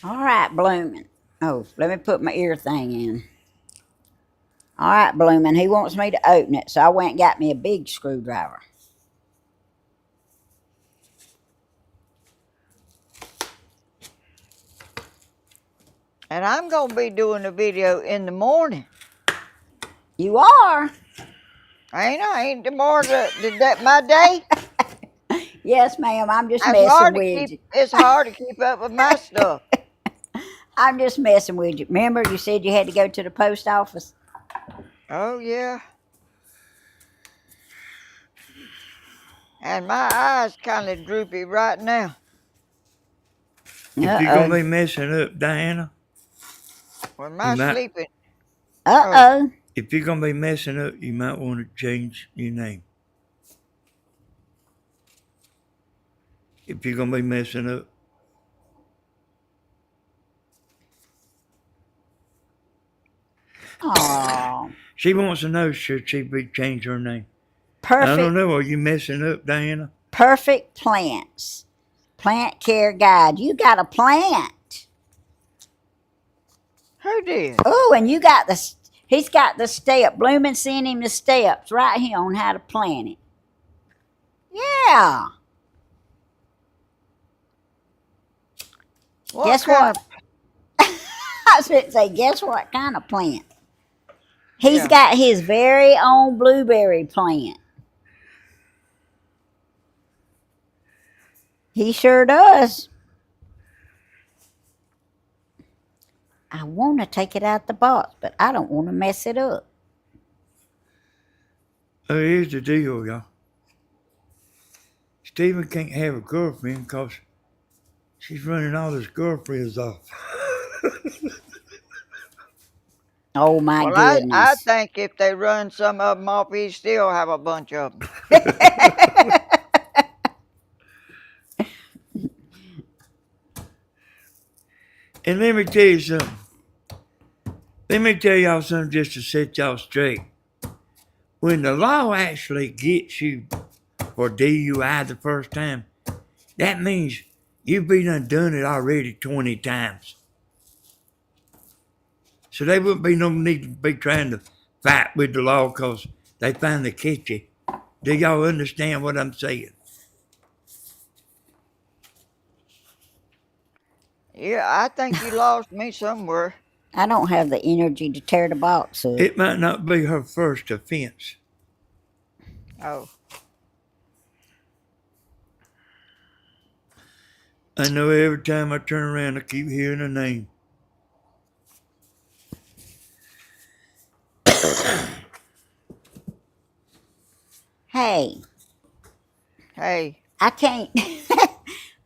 All right, Bloomin'. Oh, let me put my ear thing in. All right, Bloomin'. He wants me to open it, so I went and got me a big screwdriver. And I'm gonna be doing a video in the morning. You are? Ain't tomorrow my day? Yes, ma'am. I'm just It's messing hard to with keep. you. It's hard to keep up with my stuff. I'm just messing with you. Remember, you said you had to go to the post office? Oh yeah. And my eyes kind of droopy right now. If you're gonna Uh-oh. be messing up, Diana, When you my might. sleeping. Uh-oh. If you're gonna be messing up, you might want to change your name. If you're gonna be messing up. Oh, She wants to know should she be change her name. I perfect, don't know. Are you messing up, Diana? perfect plants. Plant care guide. You got a plant. Who did? Oh, and you got he's got the step. Bloomin' sent him the steps right here on how to plant it. Yeah. Guess what? I was going to say, guess what kind of plant? He's got his very own blueberry plant. He sure does. I want to take it out the box, but I don't want to mess it up. Oh, here's the deal, y'all. Stephen can't have a girlfriend because she's running all his girlfriends off. Oh, my Well, I goodness. think if they run some of them off, he'd still have a bunch of them. And let me tell you something. Let me tell y'all something just to set y'all straight. When the law actually gets you for DUI the first time, that means you've been done it already 20 times. So there wouldn't be no need to be trying to fight with the law because they finally catch you. Do y'all understand what I'm saying? Yeah, I think you lost me somewhere. I don't have the energy to tear the box up. It might not be her first offense. Oh, I know every time I turn around, I keep hearing her name. Hey, hey, I can't.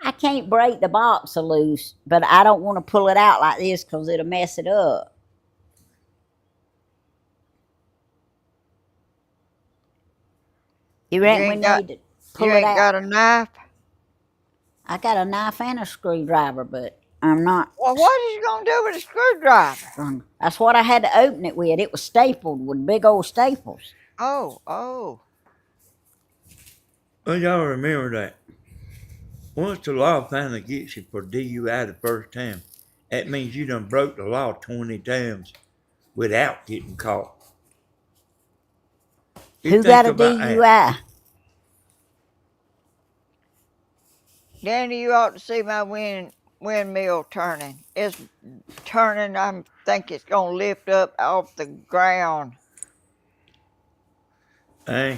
I can't break the box loose, but I don't want to pull it out like this because it'll mess it up. You reckon we need to pull you it ain't out? got a knife? I got a knife and a screwdriver, but I'm not. Well, what is you gonna do with a screwdriver? That's what I had to open it with. It was stapled with big old staples. Oh. Well, y'all remember that. Once the law finally gets you for DUI the first time, that means you done broke the law 20 times without getting caught. You Who think got a about that. DUI? Danny, you ought to see my windmill turning. It's turning. I think it's gonna lift up off the ground. Hey,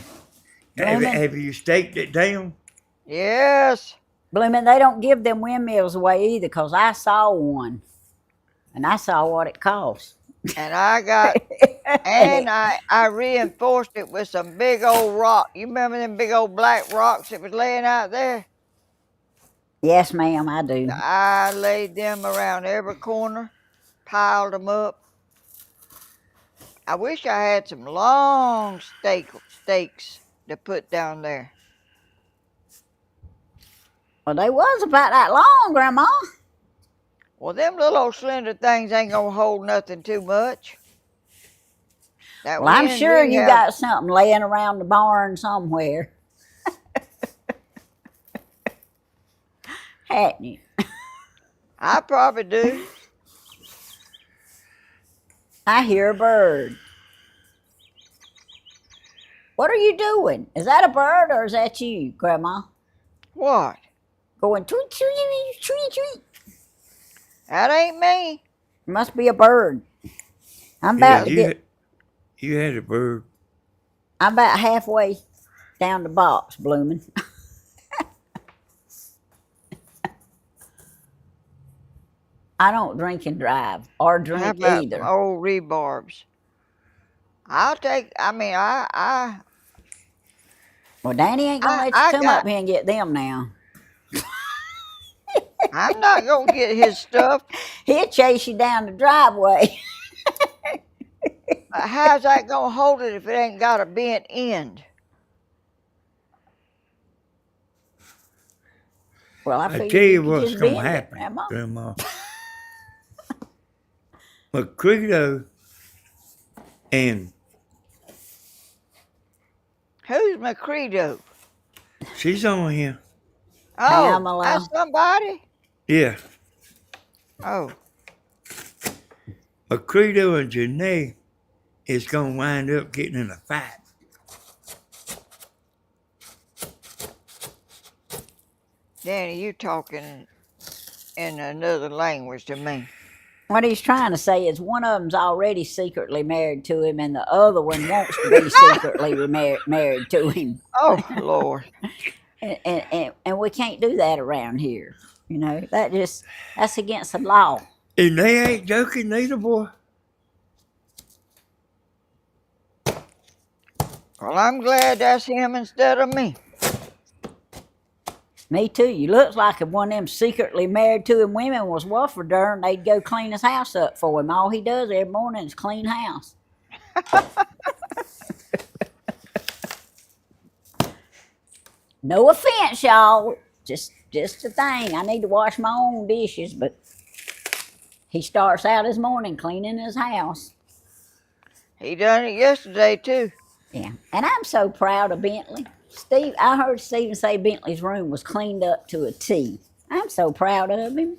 Blooming, have you staked it down? Yes. Blooming, they don't give them windmills away either, because I saw one, and I saw what it cost. And I got, and I reinforced it with some big old rock. You remember them big old black rocks that was laying out there? Yes, ma'am, I do. I laid them around every corner, piled them up. I wish I had some long stakes to put down there. Well, they was about that long, Grandma. Well, them little old slender things ain't gonna hold nothing too much. That Well, I'm wind sure we you have, got something laying around the barn somewhere. Hadn't you? I probably do. I hear a bird. What are you doing? Is that a bird or is that you, Grandma? What? Going tweet, tweet, tweet, tweet. That ain't me. Must be a bird. I'm Yeah, about to get. you had a bird. I'm about halfway down the box, Blooming. I don't drink and drive or How drink about either. some old rebarbs? I'll take. I mean, Well, Danny ain't gonna let you I come got. up here and get them now. I'm not gonna get his stuff. He'll chase you down the driveway. How's that gonna hold it if it ain't got a bent end? Well, I I figured tell you you could what's just gonna bend it, happen, Grandma. Grandma. Macredo and Who's Macredo? she's on here. Oh, Pamela. that's somebody. Yeah. Oh, Macredo and Janae is gonna wind up getting in a fight. Danny, you talking in another language to me. What he's trying to say is one of them's already secretly married to him, and the other one wants to be secretly married to him. Oh, Lord. And we can't do that around here. You know, that's against the law. And they ain't joking neither, boy. Well, I'm glad that's him instead of me. Me too. You looks like if one of them secretly married to him women was Wolferdurn, they'd go clean his house up for him. All he does every morning is clean house. No offense, y'all. Just a thing. I need to wash my own dishes, but he starts out his morning cleaning his house. He done it yesterday, too. Yeah. And I'm so proud of Bentley. Steve, I heard Stephen say Bentley's room was cleaned up to a T. I'm so proud of him.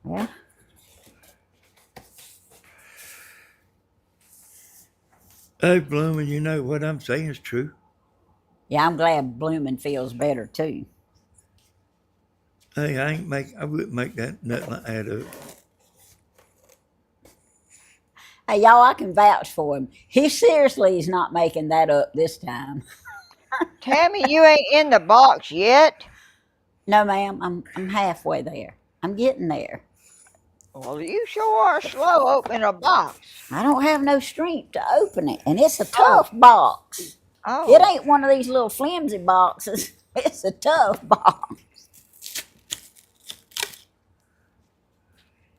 Yeah. Hey, Bloomin', you know what I'm saying is true. Yeah, I'm glad Bloomin' feels better too. Hey, I wouldn't make that nothing like that up. Hey, y'all, I can vouch for him. He seriously is not making that up this time. Tammy, you ain't in the box yet. No, ma'am, I'm halfway there. I'm getting there. Well, you sure are slow opening a box. I don't have no strength to open it, and it's a tough box. Oh. It ain't one of these little flimsy boxes. It's a tough box.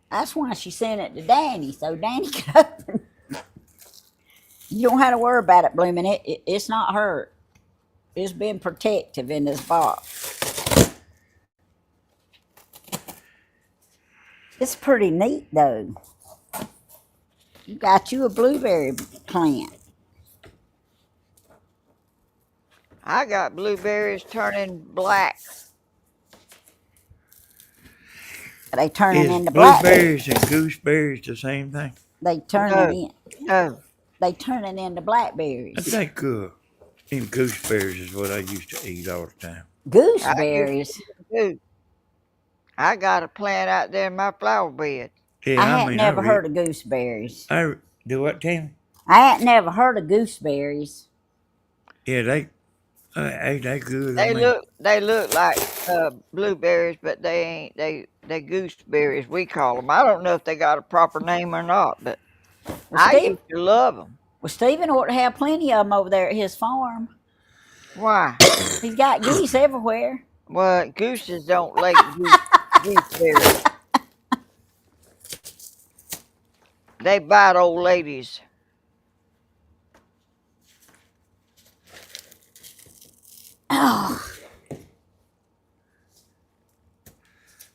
That's why she sent it to Danny, so Danny could open it. You don't have to worry about it, Bloomin'. It's not hurt. It's been protective in this box. It's pretty neat, though. You got you a blueberry plant. I got blueberries turning black. They turning Is into blackberries. blueberries and gooseberries the same thing? They turning No, in. no. They turning into I blackberries. think them gooseberries is what I used to eat all the time. I used Gooseberries. to do. I got a plant out there in my flower bed. I Yeah, I hadn't mean, never heard of gooseberries. do what, Tammy? I hadn't never heard of gooseberries. Yeah, they good. I mean, They look like blueberries, but they ain't. They gooseberries. We call them. I don't know if they got a proper name or not, but Well, I used to love them. Stephen ought to have plenty of them over there at his farm. Why? He's got geese everywhere. Well, gooses don't lay gooseberries. They bite old ladies. Oh,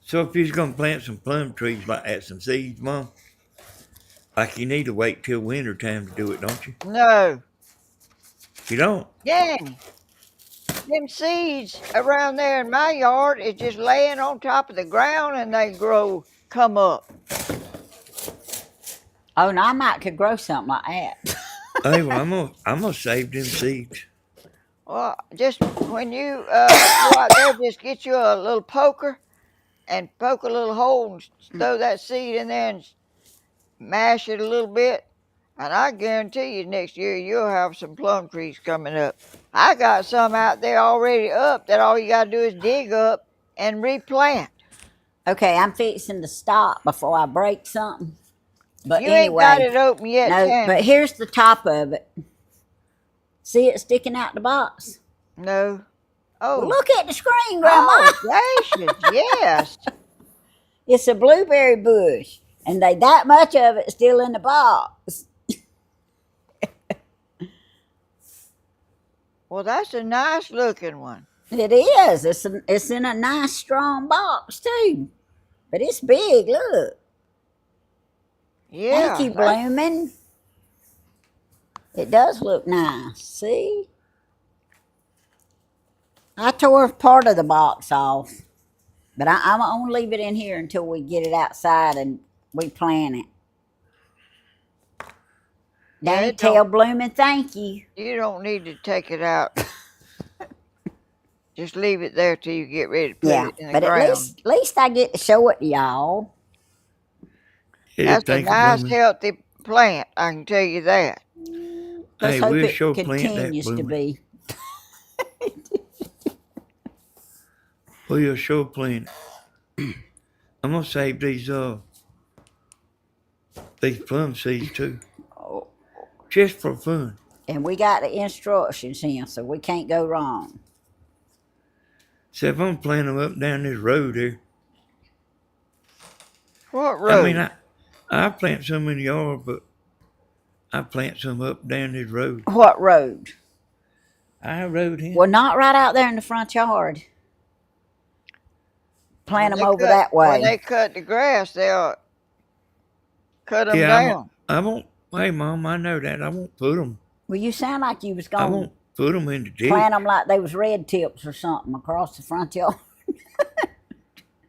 so if you're gonna plant some plum trees like that, some seeds, Mom, like you need to wait till winter time to do it, don't you? No. You don't. Yeah. Them seeds around there in my yard is just laying on top of the ground and they come up. oh, now I might could grow something like that. Hey, well, I'm gonna save them seeds. Well, just when you go out there, just get you a little poker and poke a little hole and throw that seed in there and mash it a little bit. And I guarantee you next year you'll have some plum trees coming up. I got some out there already up that all you got to do is dig up and replant. Okay, I'm fixing to stop before I break something. But You ain't got anyway, it open yet, no. Tammy. But here's the top of it. See it sticking out the box? No. Oh, Look at the screen, Grandma. oh, gracious, yes. It's a blueberry bush, and that much of it still in the box. Well, that's a nice looking one. It is. It's in a nice strong box too, but it's big. Look. Yeah. Thank you, blooming. It does look nice. See? I tore part of the box off, but I'm going to leave it in here until we get it outside and we plant it. Danny, Yeah, tell blooming thank you. You don't need to take it out. Just leave it there till you get ready to put it in the but ground. at least I get to show it to y'all. Yeah, That's a thank you, nice, Bloomin'. healthy plant. I can tell you that. Let's Hey, hope we'll it sure plant that, continues to Bloomin'. be. We'll sure plant it. I'm gonna save these plum seeds too, Oh, just for fun. and we got the instructions here, so we can't go wrong. So if I'm planting them up down this road here, What road? I mean, I plant some in the yard, but I plant some up down this road. What road? I rode him. Well, not right out there in the front yard. Plant When them they over cut- that When way. they cut the grass, they'll cut them Yeah, down. I won't. Hey, Mom, I know that. I won't put them. Well, you sound like you was I going to won't put them in the ditch. plant them like they was red tips or something across the front yard.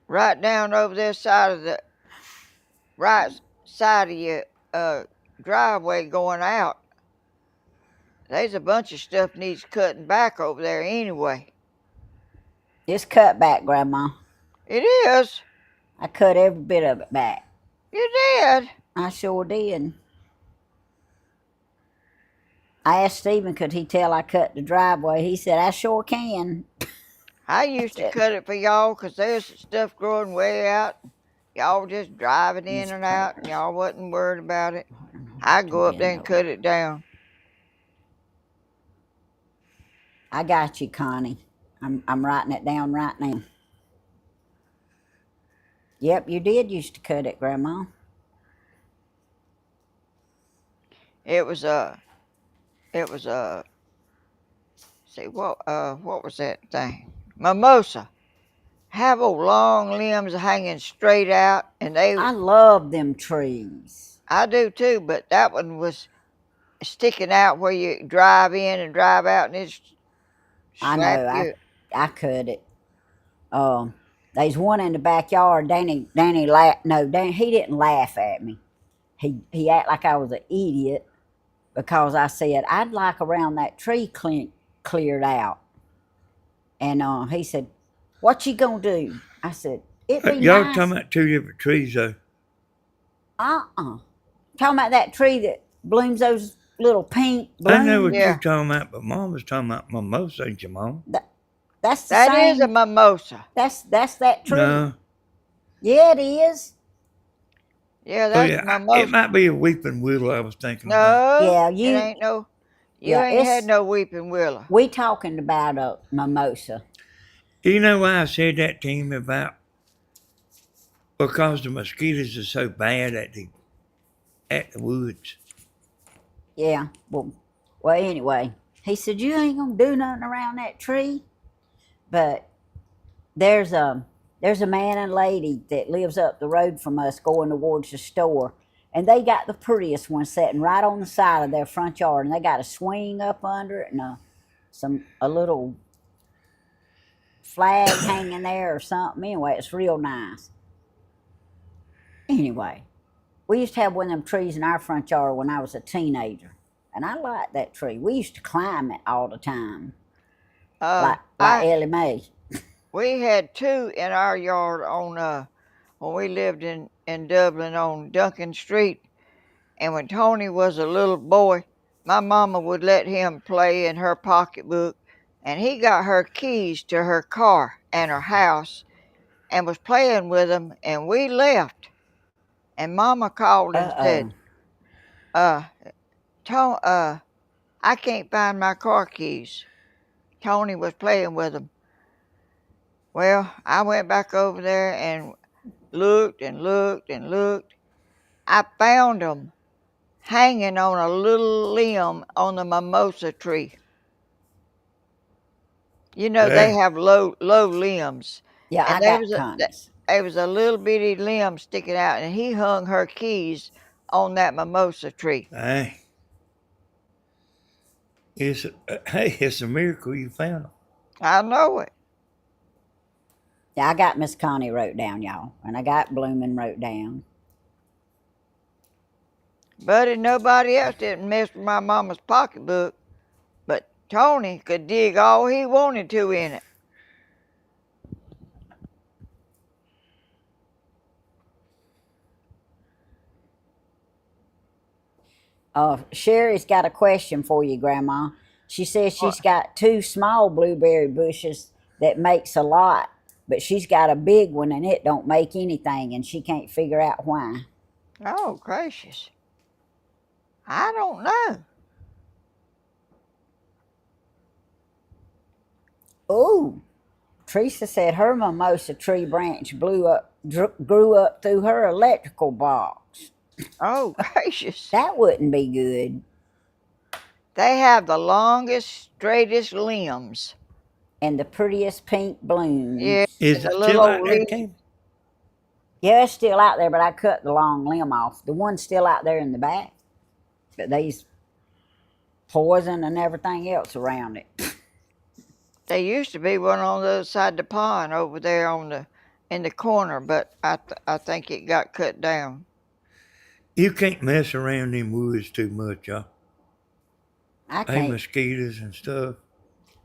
Right down over this side of the right side of your driveway going out. There's a bunch of stuff needs cutting back over there anyway. It's cut back, Grandma. It is. I cut every bit of it back. You did. I sure did. I asked Stephen, could he tell I cut the driveway? He said, I sure can. I used to cut it for y'all because there's stuff growing way out. Y'all were just driving in and out and y'all wasn't worried about it. I'd go up there and cut it down. I got you, Connie. I'm writing it down right now. Yep, you did used to cut it, Grandma. It was see what was that thing? Mimosa. Have old long limbs hanging straight out and I love them trees. I do too, but that one was sticking out where you drive in and drive out and it's I slap know. you. I cut it. There's one in the backyard. Danny, no, Danny, he didn't laugh at me. He acted like I was an idiot because I said I'd like around that tree cleared out, and he said, "What you gonna do?" I said, "It'd be Y'all nice." talking about two different trees, though. Talking about that tree that blooms those little pink I know what blooms. you're Yeah, talking about, but Mom was talking about mimosa, ain't you, Mom? That's the that is a same. mimosa. That's that tree. No. Yeah, it is. Yeah, Oh, that's a yeah. It mimosa. might be a weeping willow I was thinking about. No, Yeah, it ain't no. You yeah, ain't had it's no weeping willow. we talking about a mimosa. Do you know why I said that to him about? Because the mosquitoes are so bad at the woods. Yeah. Well, anyway, he said you ain't gonna do nothing around that tree, but there's a man and lady that lives up the road from us going towards the store, and they got the prettiest one sitting right on the side of their front yard, and they got a swing up under it and a little flag hanging there or something. Anyway, it's real nice. Anyway, we used to have one of them trees in our front yard when I was a teenager, and I liked that tree. We used to climb it all the time, like I Ellie Mae. we had two in our yard on when we lived in Dublin on Duncan Street, and when Tony was a little boy, my mama would let him play in her pocketbook, and he got her keys to her car and her house, and was playing with them, and we left, and Mama called and said, Uh "Uh, I can't find my car keys." Tony was playing with them. Well, I went back over there and looked and looked and looked. I found them hanging on a little limb on the mimosa tree. You know they Hey, have low limbs, yeah, and I got Connie's. there was a little bitty limb sticking out, and he hung her keys on that mimosa tree. hey, it's a miracle you found them. I know it, Yeah, I got Miss Connie wrote down, y'all, and I got Bloomin' wrote down. buddy. Nobody else didn't mess with my mama's pocketbook, but Tony could dig all he wanted to in it. Sherry's got a question for you, Grandma. She says What? she's got two small blueberry bushes that makes a lot, but she's got a big one and it don't make anything, and she can't figure out why. Oh gracious, I don't know. Ooh, Teresa said her mimosa tree branch grew up through her electrical box. Oh gracious. That wouldn't be good. They have the longest, straightest limbs. And the prettiest pink Yeah, blooms. Is it's it a little still out old there, leaf. Tammy? Yeah, it's still out there, but I cut the long limb off. The one's still out there in the back, but there's poison and everything else around it. There used to be one on the other side of the pond over there in the corner, but I think it got cut down. You can't mess around in woods too much, y'all. I Hey, can't. mosquitoes and stuff.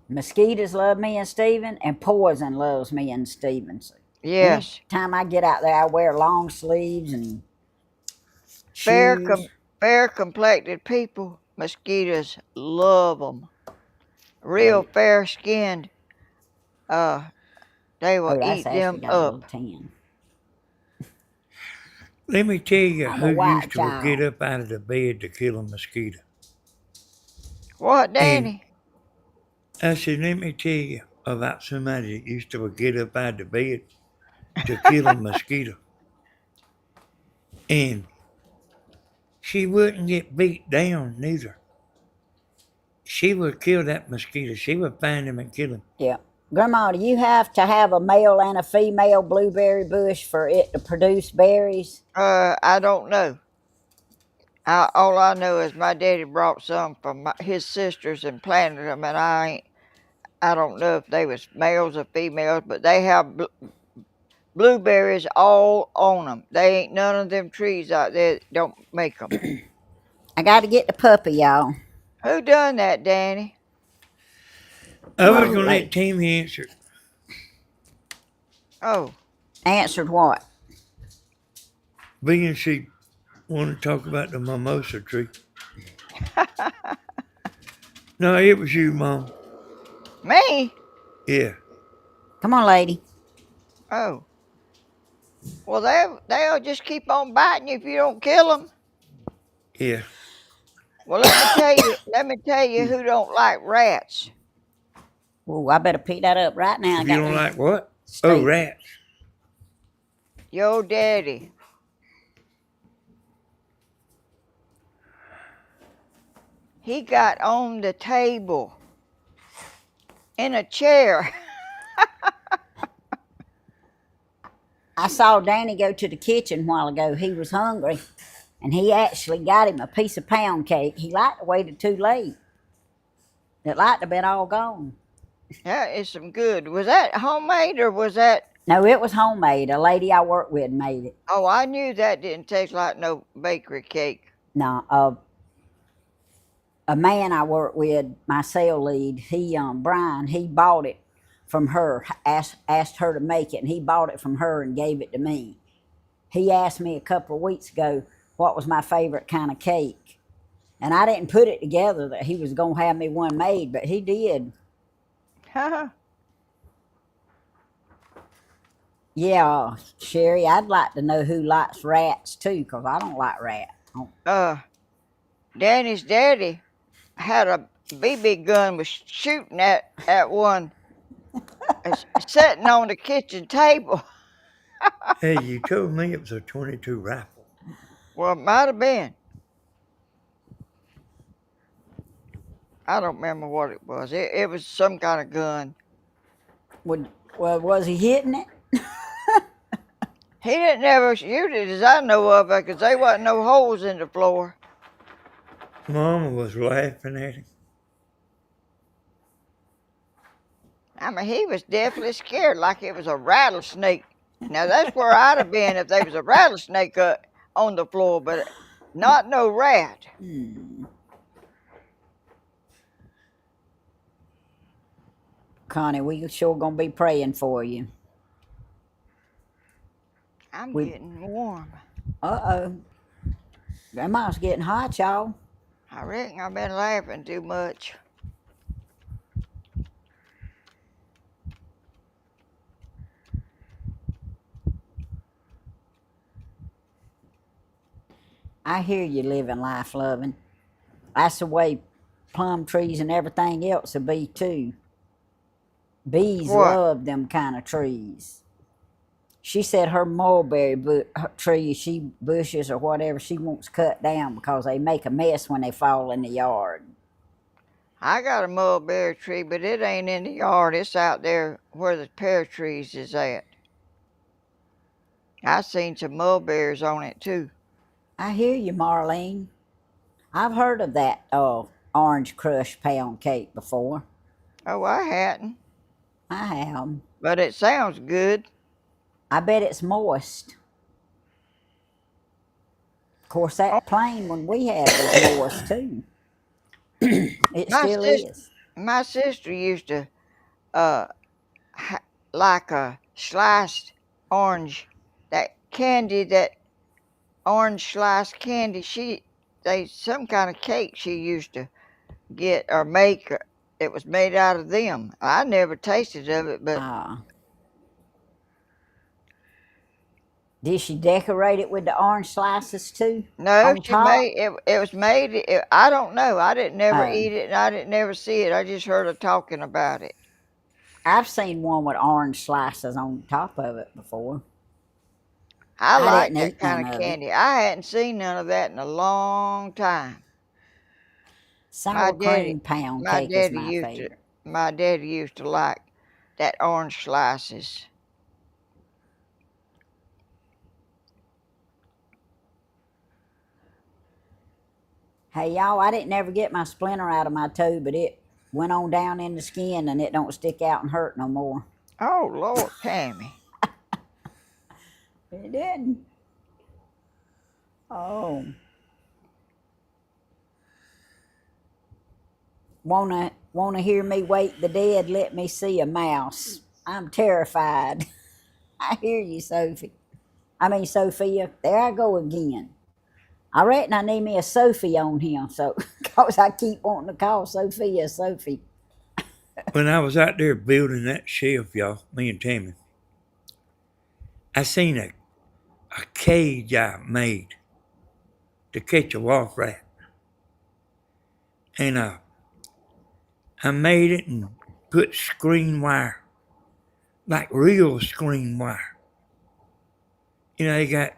Mosquitoes love me and Steven, and poison loves me and Steven. So Yes, anytime I get out there, I wear long sleeves and fair shoes. fair complected people, mosquitoes love them. Real Oh, fair skinned, uh, they will oh, that's eat Ashley them got a little up. tan. Let me tell you I'm who a used white to get child. up out of the bed to kill a mosquito. What, And Danny? I said, let me tell you about somebody that used to get up out of the bed to kill a mosquito. And she wouldn't get beat down neither. She would kill that mosquito. She would find him and kill him. Yeah. Grandma, do you have to have a male and a female blueberry bush for it to produce berries? I don't know. All I know is my daddy brought some from his sisters and planted them, and I don't know if they was males or females, but they have blueberries all on them. They ain't none of them trees out there that don't make them. I got to get the puppy, y'all. Who done that, Danny? I was Oh, gonna lady. let Tammy answer. Oh, Answered what? Being she want to talk about the mimosa tree. No, it was you, Mom. me? Yeah. Come on, lady. Oh, well, they'll just keep on biting you if you don't kill them. Yeah. Well, let me tell you who don't like rats. Oh, I better pick that up right now. I If you got don't to like what? Oh, stay. rats. Your daddy. He got on the table in a chair. I saw Danny go to the kitchen a while ago. He was hungry, and he actually got him a piece of pound cake. He liked to waited too late. It liked to have been all gone. That is some good. Was that homemade or was that? No, it was homemade. A lady I worked with made it. Oh, I knew that didn't taste like no bakery cake. No, a man I worked with, my sale lead, Brian, he bought it from her. Asked her to make it, and he bought it from her and gave it to me. He asked me a couple of weeks ago what was my favorite kind of cake, and I didn't put it together that he was gonna have me one made, but he did. Yeah, Sherry, I'd like to know who likes rats too, 'cause I don't like rats. Danny's daddy had a BB gun, was shooting at one sitting on the kitchen table. Hey, you told me it was a 22 rifle. Well, it might have been. I don't remember what it was. It was some kind of gun. Well, was he hitting it? He didn't ever shoot it as I know of, because there wasn't no holes in the floor. Mama was laughing at him. I mean, he was definitely scared like it was a rattlesnake. Now, that's where I'd have been if there was a rattlesnake on the floor, but not no rat. Connie, we sure gonna be praying for you. I'm We- getting warm. Uh-oh. Grandma's getting hot, y'all. I reckon I've been laughing too much. I hear you living life loving. That's the way plum trees and everything else will be too. Bees What? love them kind of trees. She said her mulberry trees, bushes or whatever, she wants cut down because they make a mess when they fall in the yard. I got a mulberry tree, but it ain't in the yard. It's out there where the pear trees is at. I seen some mulberries on it too. I hear you, Marlene. I've heard of that orange crush pound cake before. Oh, I hadn't, I have. but it sounds good. I bet it's moist. Of course, Oh, that plain one we had was moist too. It my still sis, is. my sister used to like a sliced orange, that candy, that orange sliced candy. They some kind of cake she used to get or make. It was made out of them. I never tasted of it, but Did she decorate it with the orange slices too? no, On she top? made it. It was made. I don't know. I didn't never Oh. eat it, and I didn't never see it. I just heard her talking about it. I've seen one with orange slices on top of it before. I like didn't that eat kind none of of it. candy. I hadn't seen none of that in a long time. My Sour daddy, cream pound my cake is daddy my used to, favorite. my daddy used to like that orange slices. Hey y'all, I didn't ever get my splinter out of my toe, but it went on down in the skin and it don't stick out and hurt no more. Oh, Lord, Tammy. It didn't. Oh. Wanna hear me wake the dead? Let me see a mouse. I'm terrified. I hear you, Sophie. I mean, Sophia. There I go again. I reckon I need me a Sophie on here, so because I keep wanting to call Sophia Sophie. When I was out there building that shelf, y'all, me and Tammy, I seen a cage I made to catch a wolf rat. And I made it and put screen wire, like real screen wire. You know, you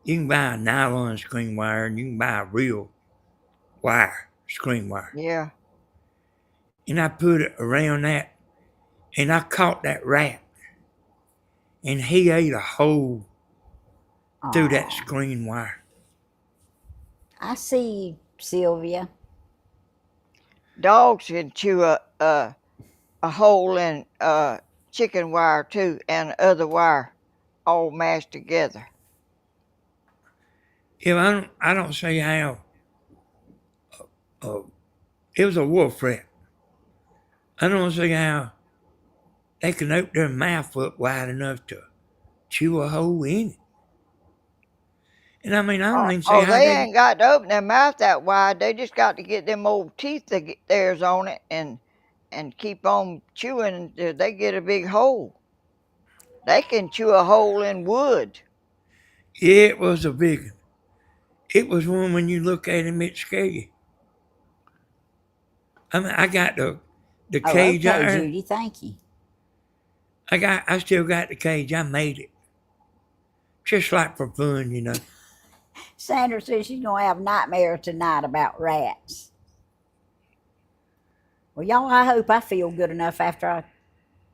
can buy a nylon screen wire and you can buy a real wire, screen wire. Yeah. And I put it around that and I caught that rat. And he ate a hole through that Aw. screen wire. I see you, Sylvia. Dogs can chew a hole in chicken wire too, and other wire, all mashed together. Yeah, I don't see how. It was a wolf rat. I don't see how they can open their mouth up wide enough to chew a hole in it. And I mean, I don't even see Oh, how they they. ain't got to open their mouth that wide. They just got to get them old teeth of theirs on it and keep on chewing until they get a big hole. They can chew a hole in wood. Yeah, it was a big one. It was one when you look at him, it scare you. I mean, I got the Oh, cage out okay, there. Judy. Thank you. I still got the cage. I made it. Just like for fun, you know. Sandra says she's gonna have nightmares tonight about rats. Well, y'all, I hope I feel good enough after I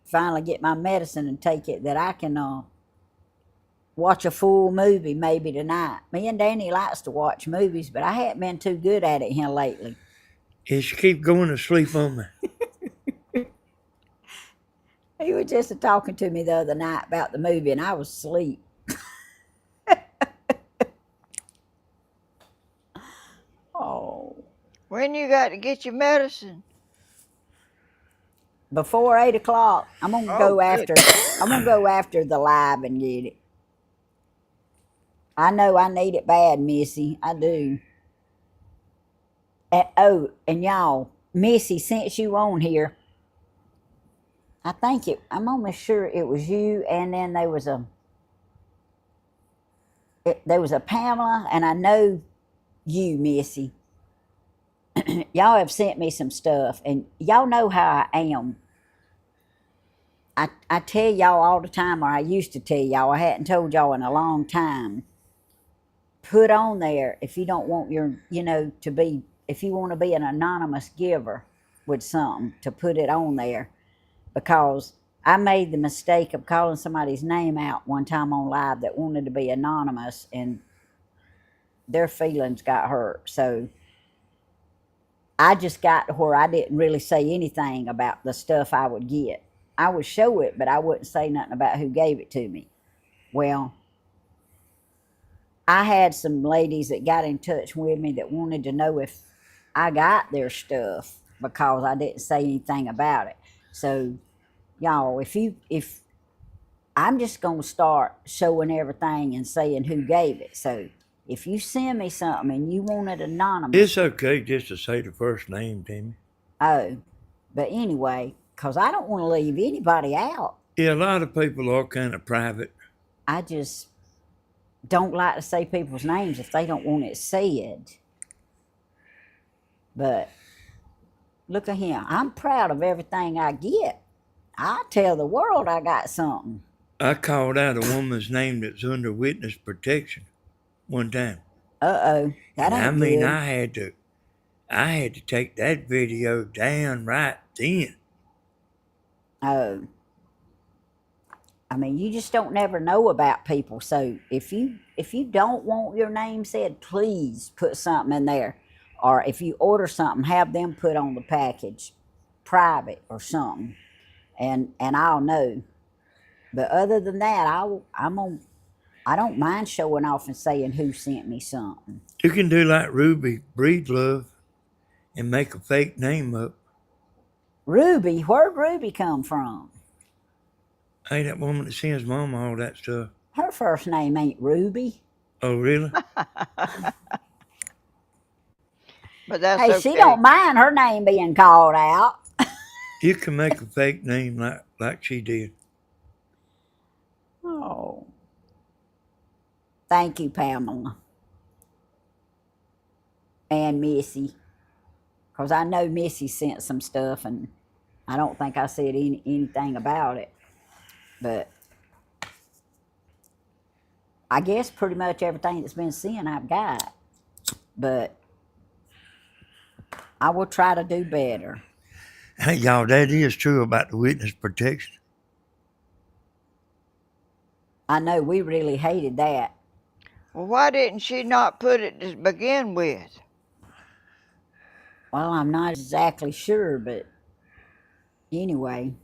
finally get my medicine and take it that I can watch a full movie maybe tonight. Me and Danny likes to watch movies, but I haven't been too good at it here lately. Is she keep going to sleep on me. He was just talking to me the other night about the movie, and I was asleep. Oh. When you got to get your medicine? Before 8 o'clock, I'm gonna Oh, go good. after. I'm gonna go after the live and get it. I know I need it bad, Missy. I do. And y'all, Missy, since you on here, I'm almost sure it was you, and then there was a Pamela, and I know you, Missy. Y'all have sent me some stuff, and y'all know how I am. I tell y'all all the time, or I used to tell y'all, I hadn't told y'all in a long time. Put on there if you don't want if you want to be an anonymous giver with something, to put it on there, because I made the mistake of calling somebody's name out one time on live that wanted to be anonymous, and their feelings got hurt. So I just got to where I didn't really say anything about the stuff I would get. I would show it, but I wouldn't say nothing about who gave it to me. Well, I had some ladies that got in touch with me that wanted to know if I got their stuff because I didn't say anything about it. So, y'all, if I'm just gonna start showing everything and saying who gave it. So if you send me something and you want it anonymous, It's okay just to say the first name, Tammy. oh, but anyway, because I don't want to leave anybody out. Yeah, a lot of people are kind of private. I just don't like to say people's names if they don't want it said. But look at him. I'm proud of everything I get. I tell the world I got something. I called out a woman's name that's under witness protection one time. Uh-oh. That And I ain't mean, good. I had to take that video down right then. Oh. I mean, you just don't never know about people. So if you don't want your name said, please put something in there. Or if you order something, have them put on the package. private or something, and I'll know. But other than that, I don't mind showing off and saying who sent me something. You can do like Ruby Breedlove and make a fake name up. Ruby, where'd Ruby come from? Hey, that woman that sends Mama all that stuff. Her first name ain't Ruby. Oh, really? But that's Hey, okay. she don't mind her name being called out. You can make a fake name like she did. Oh. Thank you, Pamela. And Missy. Because I know Missy sent some stuff, and I don't think I said anything about it. But I guess pretty much everything that's been sent I've got. But I will try to do better. Hey, y'all, that is true about the witness protection. I know we really hated that. Well, why didn't she not put it to begin with? Well, I'm not exactly sure, but anyway,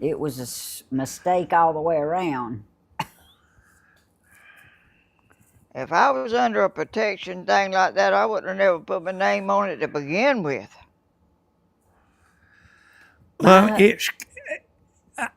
it was a mistake all the way around. If I was under a protection thing like that, I wouldn't have never put my name on it to begin with. Well,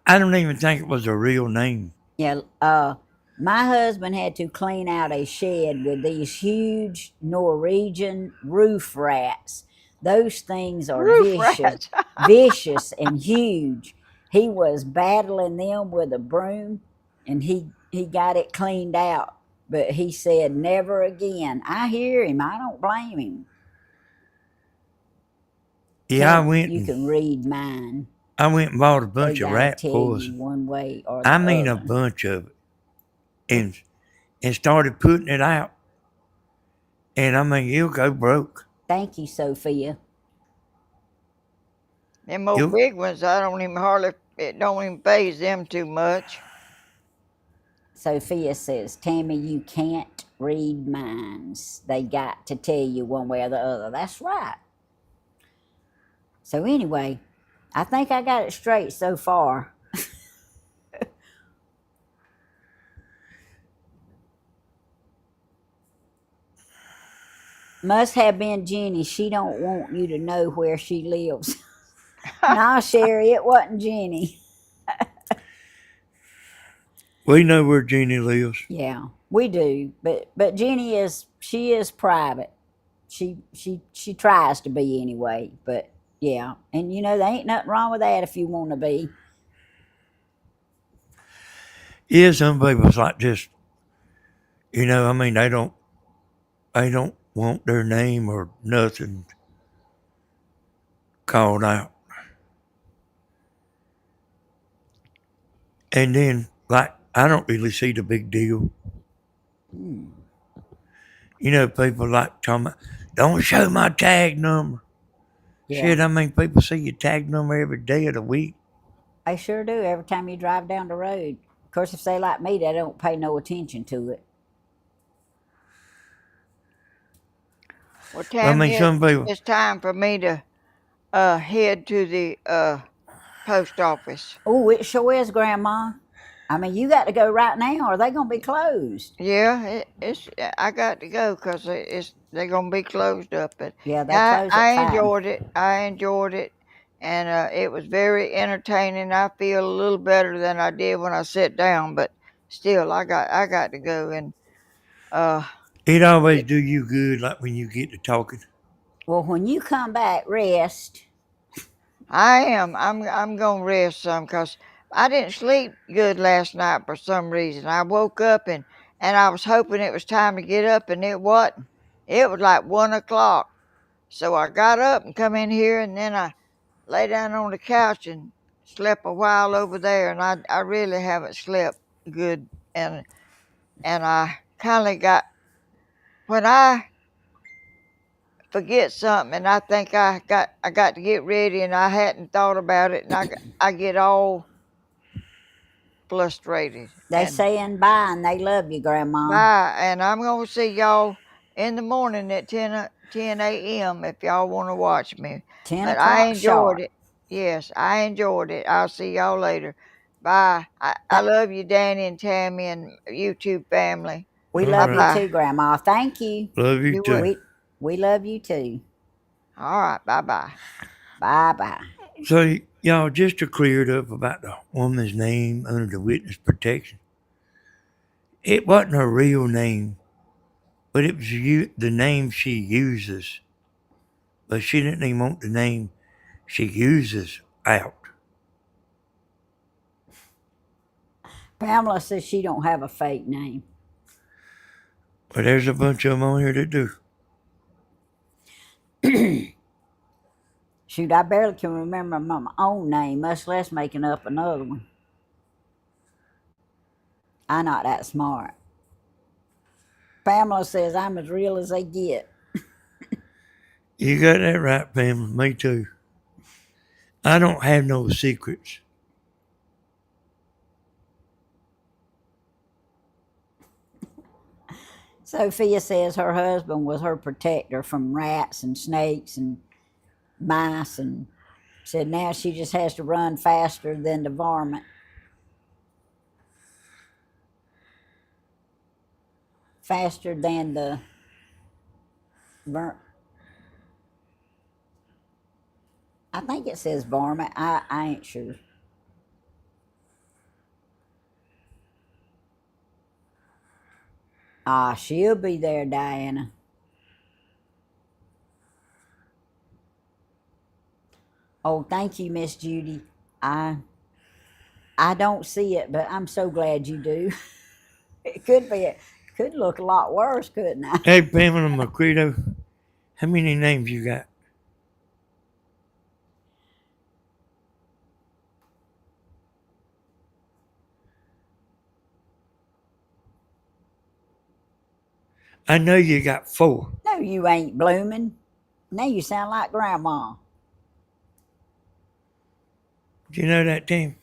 I don't even think it was a real name. Yeah, my husband had to clean out a shed with these huge Norwegian roof rats. Those things are Roof vicious, rats. vicious and huge. He was battling them with a broom, and he got it cleaned out. But he said, never again. I hear him. I don't blame him. Yeah, You can read mine. I went and bought a They bunch of gotta rat tell poison. you one way or the I mean, other. a bunch of it, and started putting it out. And I mean, you'll go broke. Thank you, Sophia. Them old big ones, it don't even phase them too much. Sophia says, Tammy, you can't read minds. They got to tell you one way or the other. That's right. So anyway, I think I got it straight so far. Must have been Jenny. She don't want you to know where she lives. Nah, Sherry, it wasn't Jenny. We know where Jeannie lives. Yeah, we do. But Jenny is private. She tries to be anyway. But yeah, and there ain't nothing wrong with that if you want to be. Yeah, some people's like just, I mean, they don't want their name or nothing called out. And then, like, I don't really see the big deal. People like talking about, don't show my tag number. Yeah. Shit, I mean, people see your tag number every day of the week. They sure do every time you drive down the road. Of course, if they like me, they don't pay no attention to it. Well, Tammy, some people. it's time for me to head to the post office. Oh, it sure is, Grandma. I mean, you got to go right now, or they gonna be closed. Yeah, I got to go because they're gonna be closed up. But yeah, they close at 5. I enjoyed it, and it was very entertaining. I feel a little better than I did when I sat down, but still, I got to go and. It always do you good, like when you get to talking. Well, when you come back, rest. I am. I'm gonna rest some because I didn't sleep good last night for some reason. I woke up and I was hoping it was time to get up, and it wasn't. It was like 1 o'clock. So I got up and come in here, and then I lay down on the couch and slept a while over there, and I really haven't slept good, and I kind of got, when I forget something and I think I got to get ready and I hadn't thought about it, and I get all frustrated. They saying bye and they love you, Grandma. Bye, and I'm gonna see y'all in the morning at 10 a.m. if y'all want to watch me. 10 but o'clock I enjoyed sharp. it. Yes, I enjoyed it. I'll see y'all later. Bye. I love you, Danny and Tammy and YouTube family. We All love you right. Bye-bye. too, Grandma. Thank you. Love you You too. would. We love you too. All right. Bye-bye. Bye bye. So, y'all, just to clear it up about the woman's name under the witness protection, it wasn't her real name, but it was the name she uses. But she didn't even want the name she uses out. Pamela says she don't have a fake name. But there's a bunch of them on here that do. Shoot, I barely can remember my own name, much less making up another one. I'm not that smart. Pamela says I'm as real as they get. You got that right, Pamela. Me too. I don't have no secrets. Sophia says her husband was her protector from rats and snakes and mice, and said now she just has to run faster than the varmint. Faster than the I think it says varmint. I ain't sure. Ah, she'll be there, Diana. Oh, thank you, Miss Judy. I don't see it, but I'm so glad you do. It could look a lot worse, couldn't I? Hey, Pamela Macredo, how many names you got? I know you got 4. No, you ain't blooming. Now you sound like Grandma. Do you know that, Tim?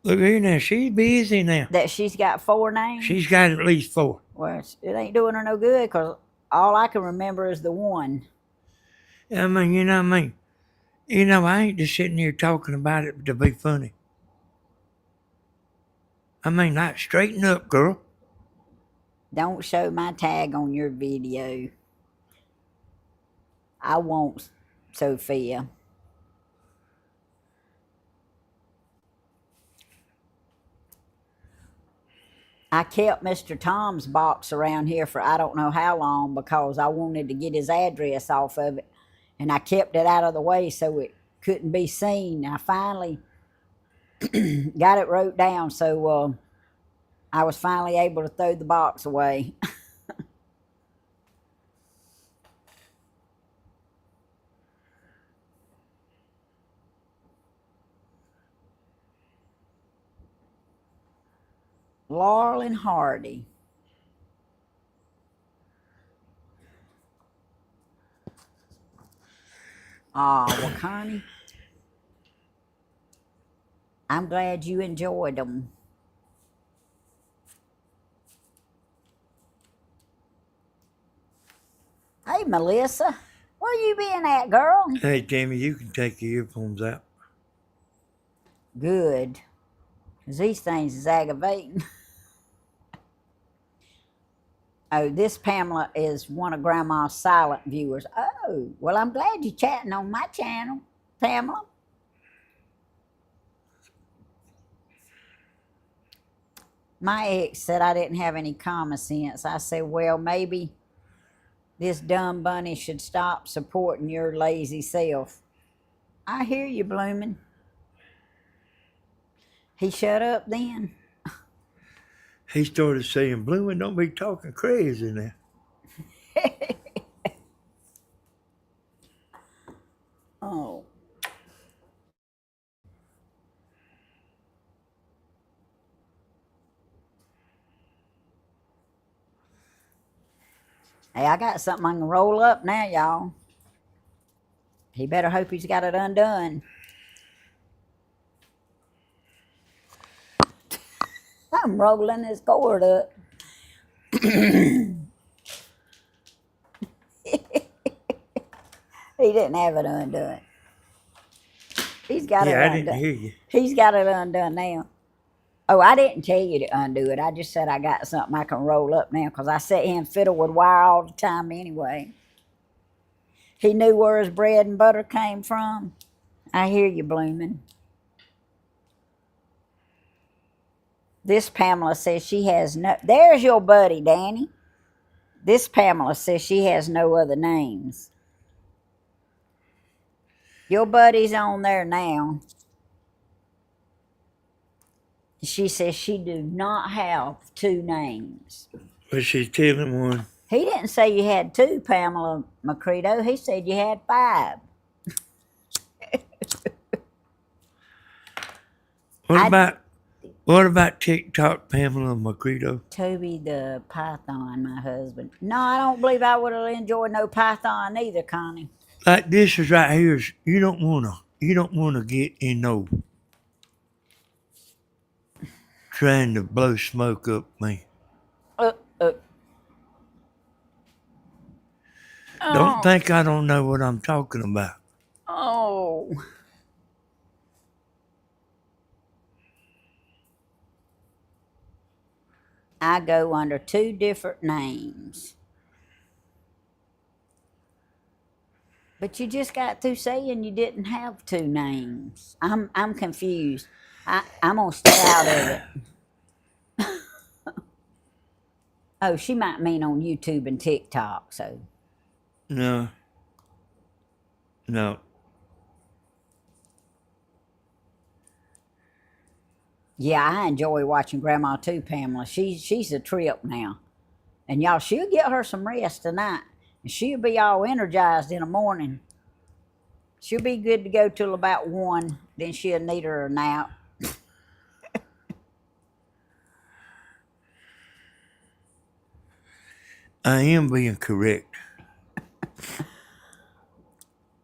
Look here now. She's busy now. That she's got 4 names? She's got at least 4. Well, it ain't doing her no good, because all I can remember is the one. I mean, you know what I mean? You know, I ain't just sitting here talking about it to be funny. I mean, like, straighten up, girl. Don't show my tag on your video. I won't, Sophia. I kept Mr. Tom's box around here for I don't know how long because I wanted to get his address off of it. And I kept it out of the way so it couldn't be seen. I finally got it wrote down, so I was finally able to throw the box away. Laurel and Hardy. Well, Connie, I'm glad you enjoyed them. Hey, Melissa, where you been at, girl? Hey, Tammy, you can take your earphones out. Good, because these things is aggravating. Oh, this Pamela is one of Grandma's silent viewers. Oh, well, I'm glad you're chatting on my channel, Pamela. My ex said I didn't have any common sense. I said, well, maybe this dumb bunny should stop supporting your lazy self. I hear you, Bloomin'. He shut up then. He started saying, Bloomin', don't be talking crazy now. Oh. Hey, I got something I can roll up now, y'all. He better hope he's got it undone. I'm rolling his cord up. He didn't have it undone. He's got it Yeah, I didn't undone. hear you. He's got it undone now. Oh, I didn't tell you to undo it. I just said I got something I can roll up now because I sit here and fiddle with wire all the time anyway. He knew where his bread and butter came from. I hear you, blooming. This Pamela says she has no. There's your buddy, Danny. This Pamela says she has no other names. Your buddy's on there now. She says she do not have two names. But she's telling one. He didn't say you had two, Pamela Macredo. He said you had five. What about TikTok, Pamela Macredo? Toby the Python, my husband. No, I don't believe I would have enjoyed no Python either, Connie. Like this is right here. You don't wanna get in no trying to blow smoke up me. Don't think I don't know what I'm talking about. Oh. I go under two different names. But you just got through saying you didn't have two names. I'm confused. I'm gonna stay out of it. Oh, she might mean on YouTube and TikTok, so. No. Yeah, I enjoy watching Grandma too, Pamela. She's a trip now. And y'all, she'll get her some rest tonight. And she'll be all energized in the morning. She'll be good to go till about 1. Then she'll need her a nap. I am being correct.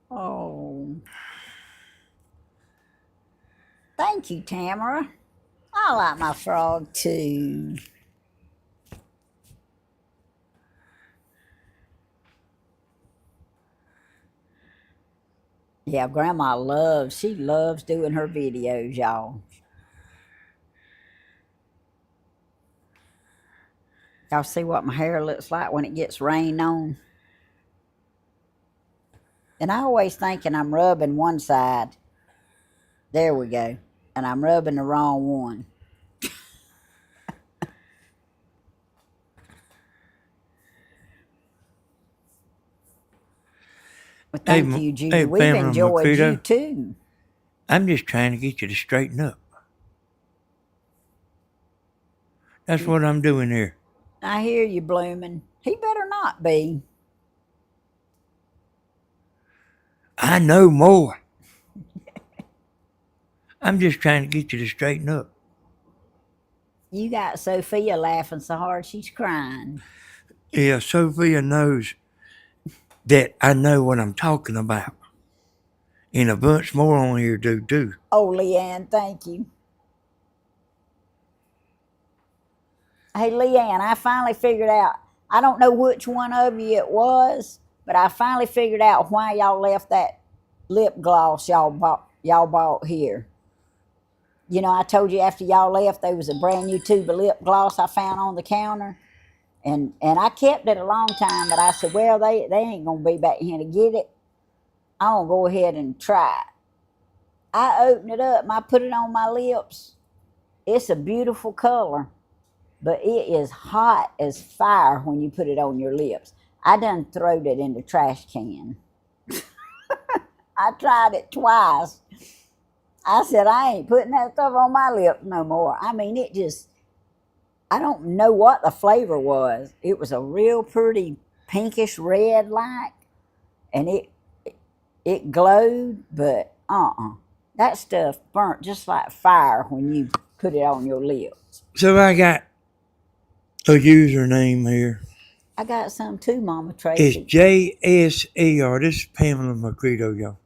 Oh. Thank you, Tamara. I like my frog too. Yeah, Grandma loves doing her videos, y'all. Y'all see what my hair looks like when it gets rained on? And I always thinking I'm rubbing one side. There we go. And I'm rubbing the wrong one. Well, thank you, Judy. Hey, We've Pamela enjoyed Macredo. you too. I'm just trying to get you to straighten up. That's what I'm doing here. I hear you, blooming. He better not be. I know more. I'm just trying to get you to straighten up. You got Sophia laughing so hard she's crying. Yeah, Sophia knows that I know what I'm talking about. And a bunch more on here do too. Oh, Leanne, thank you. Hey, Leanne, I finally figured out, I don't know which one of you it was, but I finally figured out why y'all left that lip gloss y'all bought here. You know, I told you after y'all left, there was a brand new tube of lip gloss I found on the counter. And I kept it a long time, but I said, well, they ain't going to be back here to get it. I'm going to go ahead and try it. I opened it up and I put it on my lips. It's a beautiful color, but it is hot as fire when you put it on your lips. I done throwed it in the trash can. I tried it twice. I said, I ain't putting that stuff on my lips no more. I mean, it just, I don't know what the flavor was. It was a real pretty pinkish red like, and it glowed, but that stuff burnt just like fire when you put it on your lips. So I got a username here. I got some too, Mama Tracy. It's JSER. This is Pamela Macredo, y'all.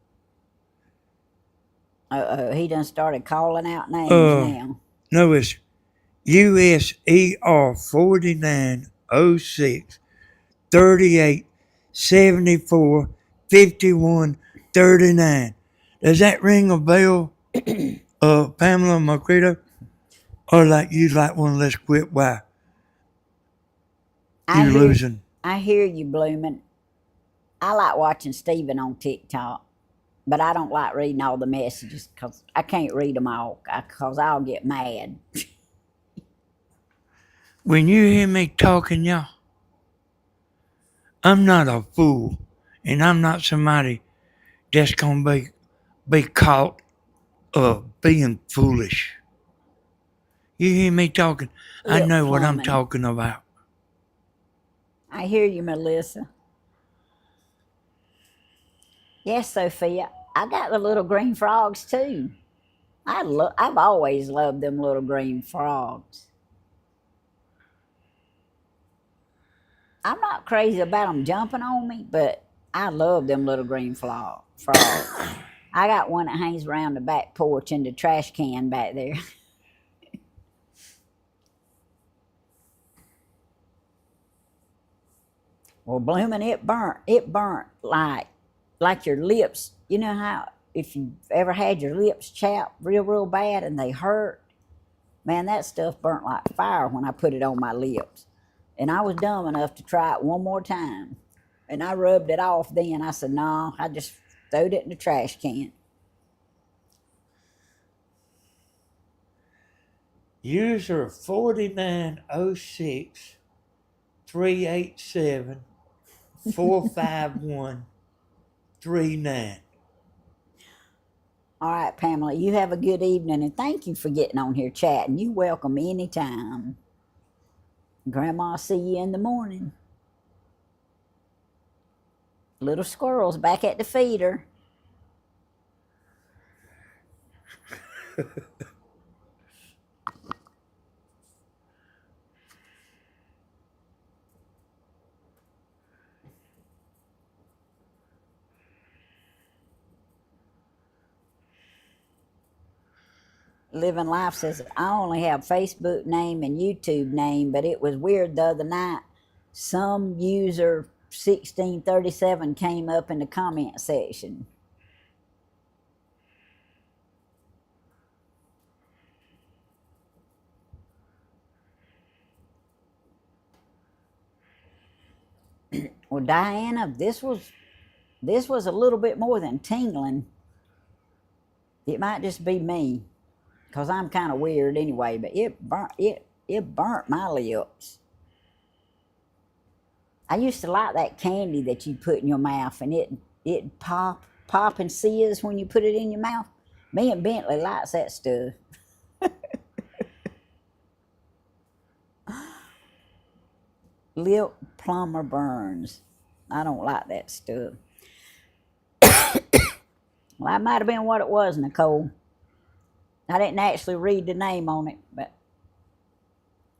He done started calling out names now. No, it's USER 4906 38 74 51 39. Does that ring a bell, Pamela Macredo? Or like you like one less quit why I you hear, losing? I hear you, Bloomin'. I like watching Steven on TikTok, but I don't like reading all the messages because I can't read them all because I'll get mad. When you hear me talking, y'all, I'm not a fool, and I'm not somebody that's gonna be caught being foolish. You hear me talking? I Lip know what I'm plumbing. talking about. I hear you, Melissa. Yes, Sophia. I got the little green frogs too. I've always loved them little green frogs. I'm not crazy about them jumping on me, but I love them little green frogs. I got one that hangs around the back porch in the trash can back there. Well, blooming, it burnt. It burnt like your lips. You know how if you've ever had your lips chapped real bad and they hurt, man, that stuff burnt like fire when I put it on my lips. And I was dumb enough to try it one more time. And I rubbed it off then. I said, no, I just throwed it in the trash can. User 4906 387 45139. All right, Pamela, you have a good evening, and thank you for getting on here chatting. You welcome anytime. Grandma, see you in the morning. Little squirrel's back at the feeder. Living Life says, I only have Facebook name and YouTube name, but it was weird the other night. Some user 1637 came up in the comment section. Well, Diana, this was a little bit more than tingling. It might just be me, because I'm kind of weird anyway, but it burnt my lips. I used to like that candy that you put in your mouth and it pop and sizz when you put it in your mouth. Me and Bentley likes that stuff. Lip plumber burns. I don't like that stuff. Well, that might have been what it was, Nicole. I didn't actually read the name on it, but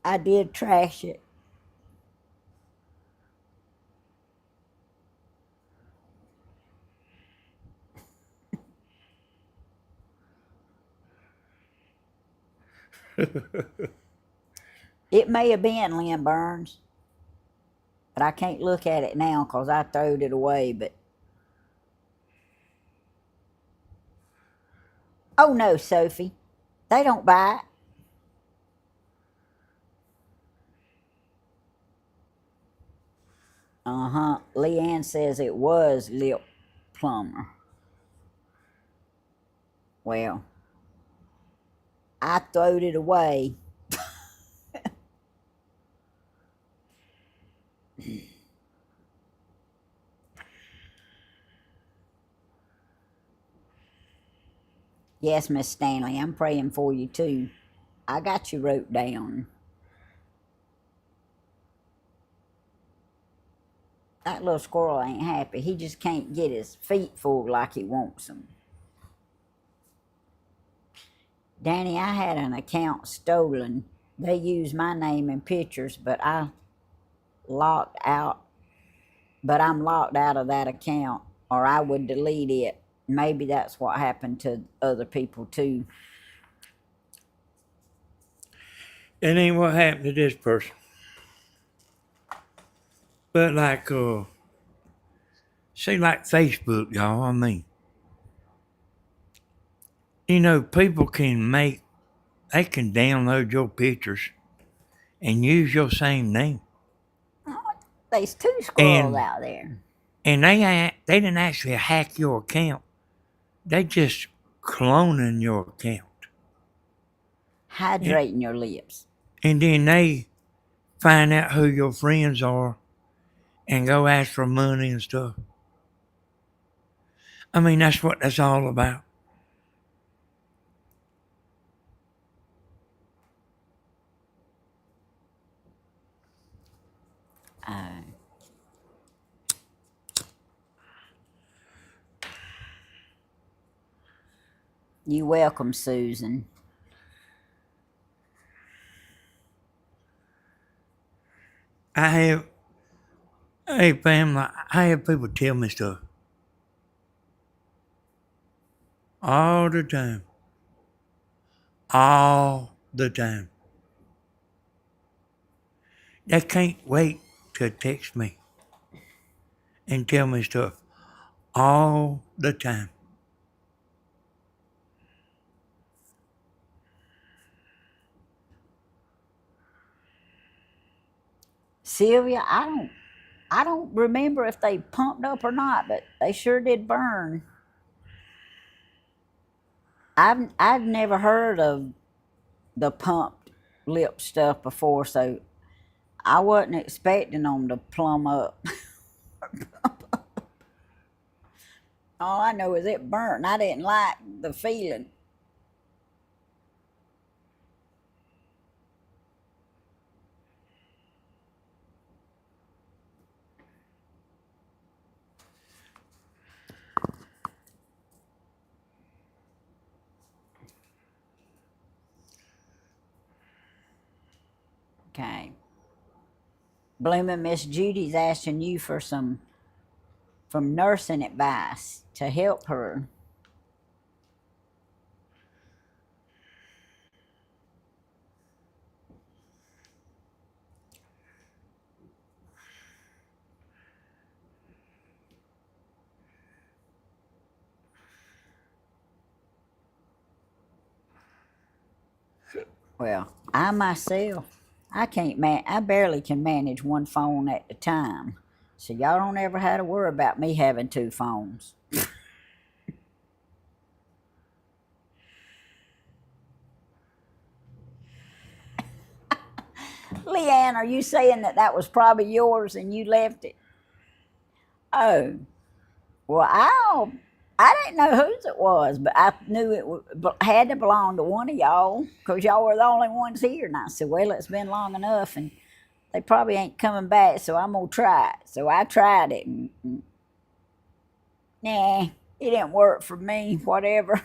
I did trash it. It may have been Lynn Burns, but I can't look at it now because I throwed it away. But oh no, Sophie, they don't bite. Leanne says it was lip plumber. Well, I throwed it away. Yes, Miss Stanley, I'm praying for you too. I got you wrote down. That little squirrel ain't happy. He just can't get his feet full like he wants them. Danny, I had an account stolen. They used my name and pictures, but I'm locked out of that account, or I would delete it. Maybe that's what happened to other people too. That ain't what happened to this person. But say like Facebook, y'all, I mean. You know, people they can download your pictures and use your same name. There's 2 squirrels And out there. and they didn't actually hack your account. They just cloning your account. And, Hydrating your lips. and then they find out who your friends are and go ask for money and stuff. I mean, that's what that's all about. Uh, you welcome, Susan. Hey, family, I have people tell me stuff all the time. All the time. They can't wait to text me and tell me stuff all the time. Sylvia, I don't remember if they pumped up or not, but they sure did burn. I've never heard of the pumped lip stuff before, so I wasn't expecting them to plumb up. All I know is it burnt, and I didn't like the feeling. Okay. Blooming Miss Judy's asking you for some nursing advice to help her. Well, I myself, I barely can manage one phone at a time. So y'all don't ever have to worry about me having 2 phones. Leanne, are you saying that was probably yours and you left it? Oh, well, I didn't know whose it was, but I knew had to belong to one of y'all because y'all were the only ones here. And I said, well, it's been long enough, and they probably ain't coming back, so I'm gonna try it. So I tried it, and nah, it didn't work for me. Whatever.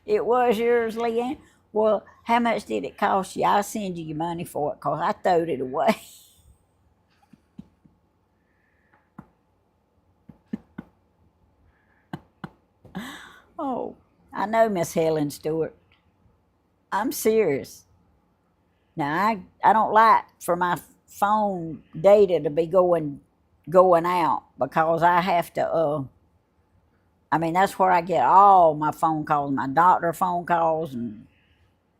It was yours, Leanne. Well, how much did it cost you? I'll send you your money for it because I throwed it away. Oh, I know, Miss Helen Stewart. I'm serious. Now I don't like for my phone data to be going out because I have to I mean that's where I get all my phone calls, my doctor phone calls and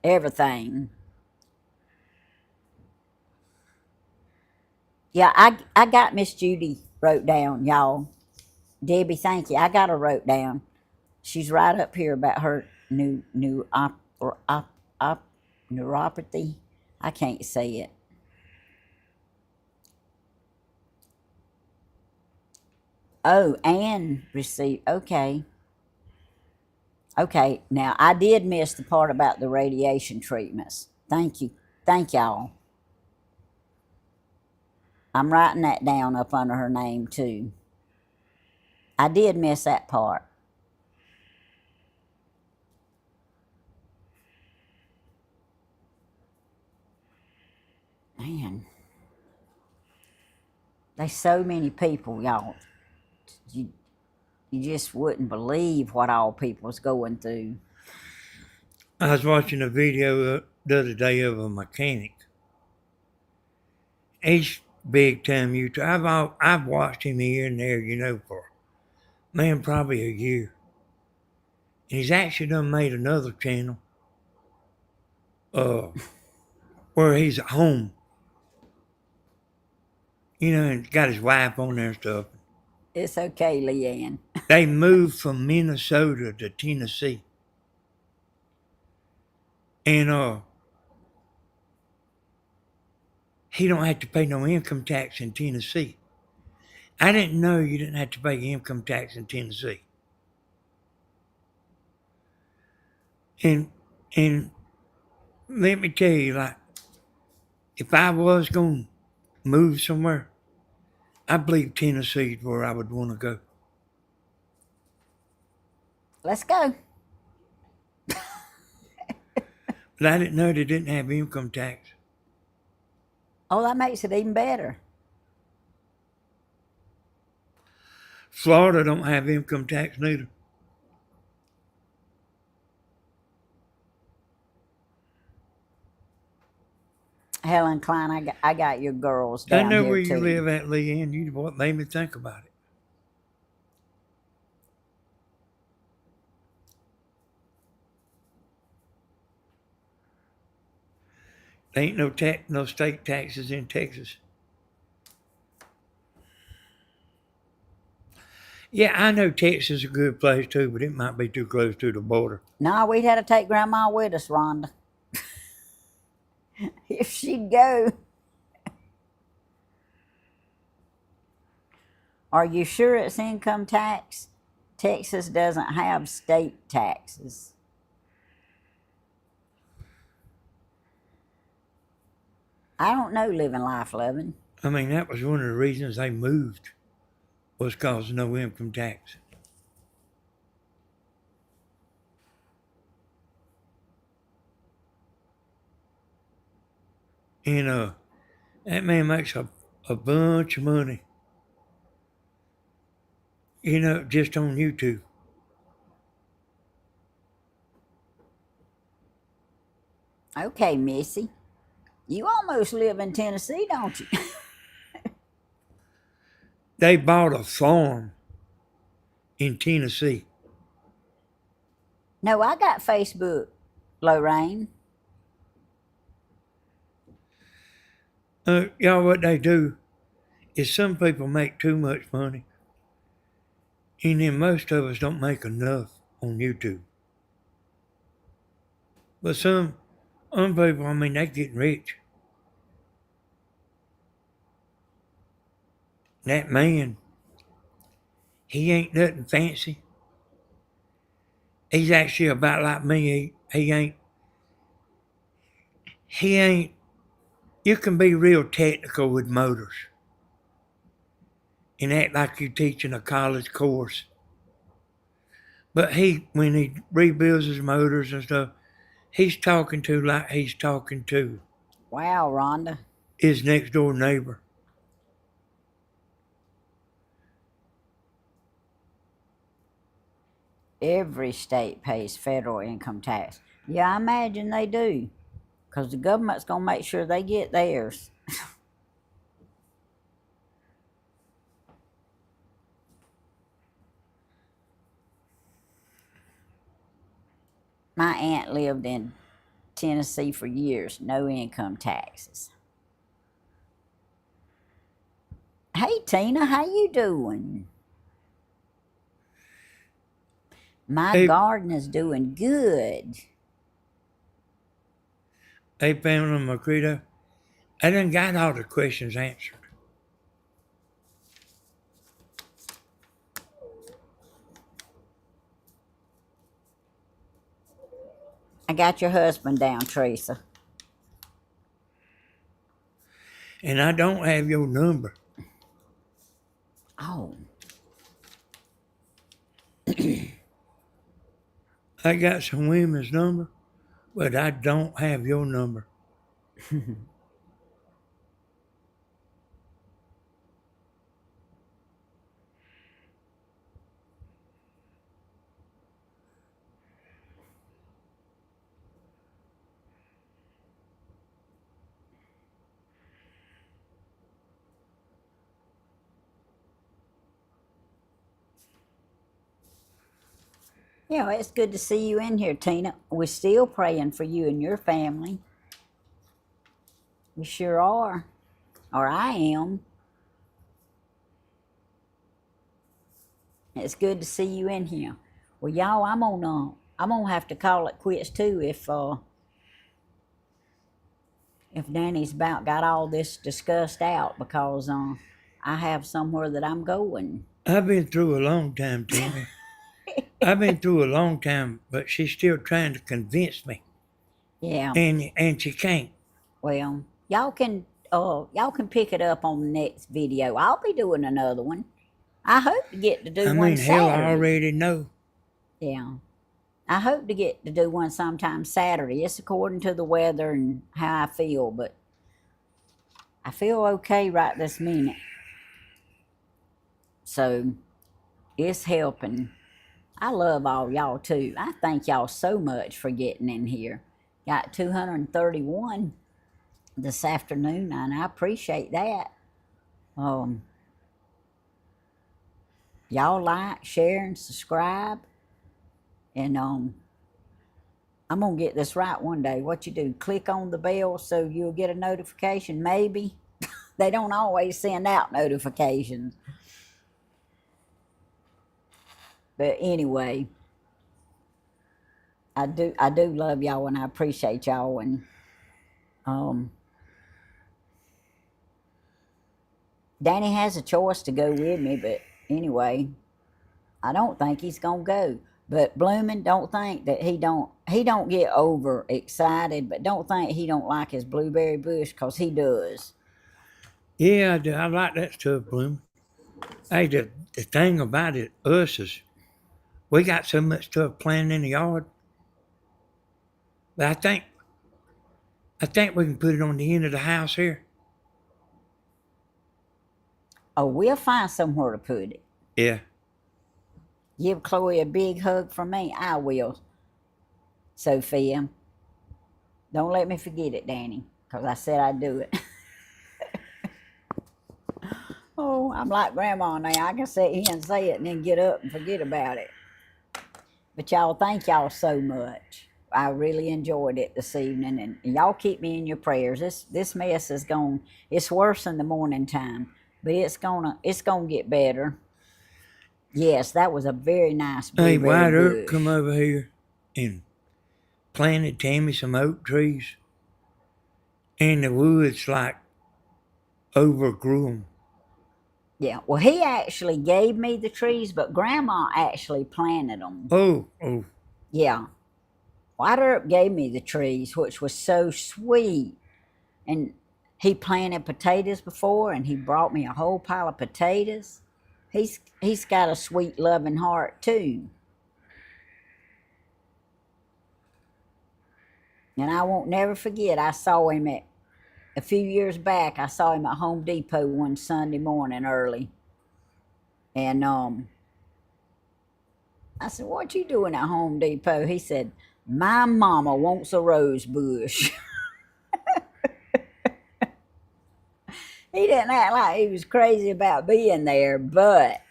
everything. Yeah, I got Miss Judy wrote down, y'all. Debbie, thank you. I got her wrote down. She's right up here about her new neuropathy. I can't say it. Oh, and receive. Okay. Okay. Now, I did miss the part about the radiation treatments. Thank you. Thank y'all. I'm writing that down up under her name, too. I did miss that part. Man, there's so many people, y'all. You, you just wouldn't believe what all people's going through. I was watching a video the other day of a mechanic. He's big time YouTube. I've watched him here and there, for man, probably a year. And he's actually done made another channel where he's at home. You know, and got his wife on there and stuff. It's okay, Leanne. They moved from Minnesota to Tennessee. And he don't have to pay no income tax in Tennessee. I didn't know you didn't have to pay income tax in Tennessee. And let me tell you, like, if I was going to move somewhere, I believe Tennessee is where I would want to go. Let's go. But I didn't know they didn't have income tax. Oh, that makes it even better. Florida don't have income tax neither. Helen Klein, I got your girls I down know here where too. you live at, Leanne. You what made me think about it. There ain't no state taxes in Texas. Yeah, I know Texas is a good place too, but it might be too close to the border. No, we'd have to take Grandma with us, Rhonda. If she'd go. Are you sure it's income tax? Texas doesn't have state taxes. I don't know, living life loving. I mean, that was one of the reasons they moved, was cause of no income tax. And that man makes a bunch of money, you know, just on YouTube. Okay, Missy. You almost live in Tennessee, don't you? They bought a farm in Tennessee. No, I got Facebook, Lorraine. Y'all, what they do is some people make too much money, and then most of us don't make enough on YouTube. But some people, I mean, they getting rich. That man, he ain't nothing fancy. He's actually about like me. He ain't, you can be real technical with motors and act like you're teaching a college course. But when he rebuilds his motors and stuff, he's talking to Wow, Rhonda. his next door neighbor. Every state pays federal income tax. Yeah, I imagine they do. Because the government's going to make sure they get theirs. My aunt lived in Tennessee for years, no income taxes. Hey, Tina, how you doing? My garden is doing good. Hey, Pamela Macredo, I done got all the questions answered. I got your husband down, Teresa. And I don't have your number. Oh. I got some women's number, but I don't have your number. Yeah, it's good to see you in here, Tina. We're still praying for you and your family. We sure are. Or I am. It's good to see you in here. Well, y'all, I'm gonna have to call it quits too if Danny's about got all this discussed out because I have somewhere that I'm going. I've been through a long time, Tammy. I've been through a long time, but she's still trying to convince me, Yeah. and she can't. Well, y'all can pick it up on the next video. I'll be doing another one. I hope to get to do I one mean, hell, I Saturday. already know. Yeah. I hope to get to do one sometime Saturday. It's according to the weather and how I feel, but I feel okay right this minute. So it's helping. I love all y'all too. I thank y'all so much for getting in here. Got 231 this afternoon, and I appreciate that. Y'all like, share, and subscribe. And I'm gonna get this right one day. What you do? Click on the bell so you'll get a notification. Maybe they don't always send out notifications. But anyway, I do love y'all and I appreciate y'all and Danny has a choice to go with me, but anyway, I don't think he's gonna go. But Bloomin', don't think that he don't get over excited, but don't think he don't like his blueberry bush, cause he does. Yeah, I do. I like that stuff, Bloom. Hey, the thing about it, us is, we got so much stuff planted in the yard. But I think we can put it on the end of the house here. Oh, we'll find somewhere to put it. Yeah. Give Chloe a big hug from me. I will, Sophia. Don't let me forget it, Danny, because I said I'd do it. Oh, I'm like Grandma now. I can sit here and say it and then get up and forget about it. But y'all, thank y'all so much. I really enjoyed it this evening, and y'all keep me in your prayers. This mess is gone. It's worse in the morning time, but it's gonna get better. Yes, that was a very nice Hey, blueberry White Earp bush. come over here and planted Tammy some oak trees. And the woods like overgrew them. Yeah, well, he actually gave me the trees, but Grandma actually planted them. Oh. Yeah, White Earp gave me the trees, which was so sweet. And he planted potatoes before, and he brought me a whole pile of potatoes. He's got a sweet, loving heart too. And I won't never forget. I saw him a few years back. I saw him at Home Depot one Sunday morning early, and I said, "What you doing at Home Depot?" He said, "My mama wants a rose bush." He didn't act like he was crazy about being there, but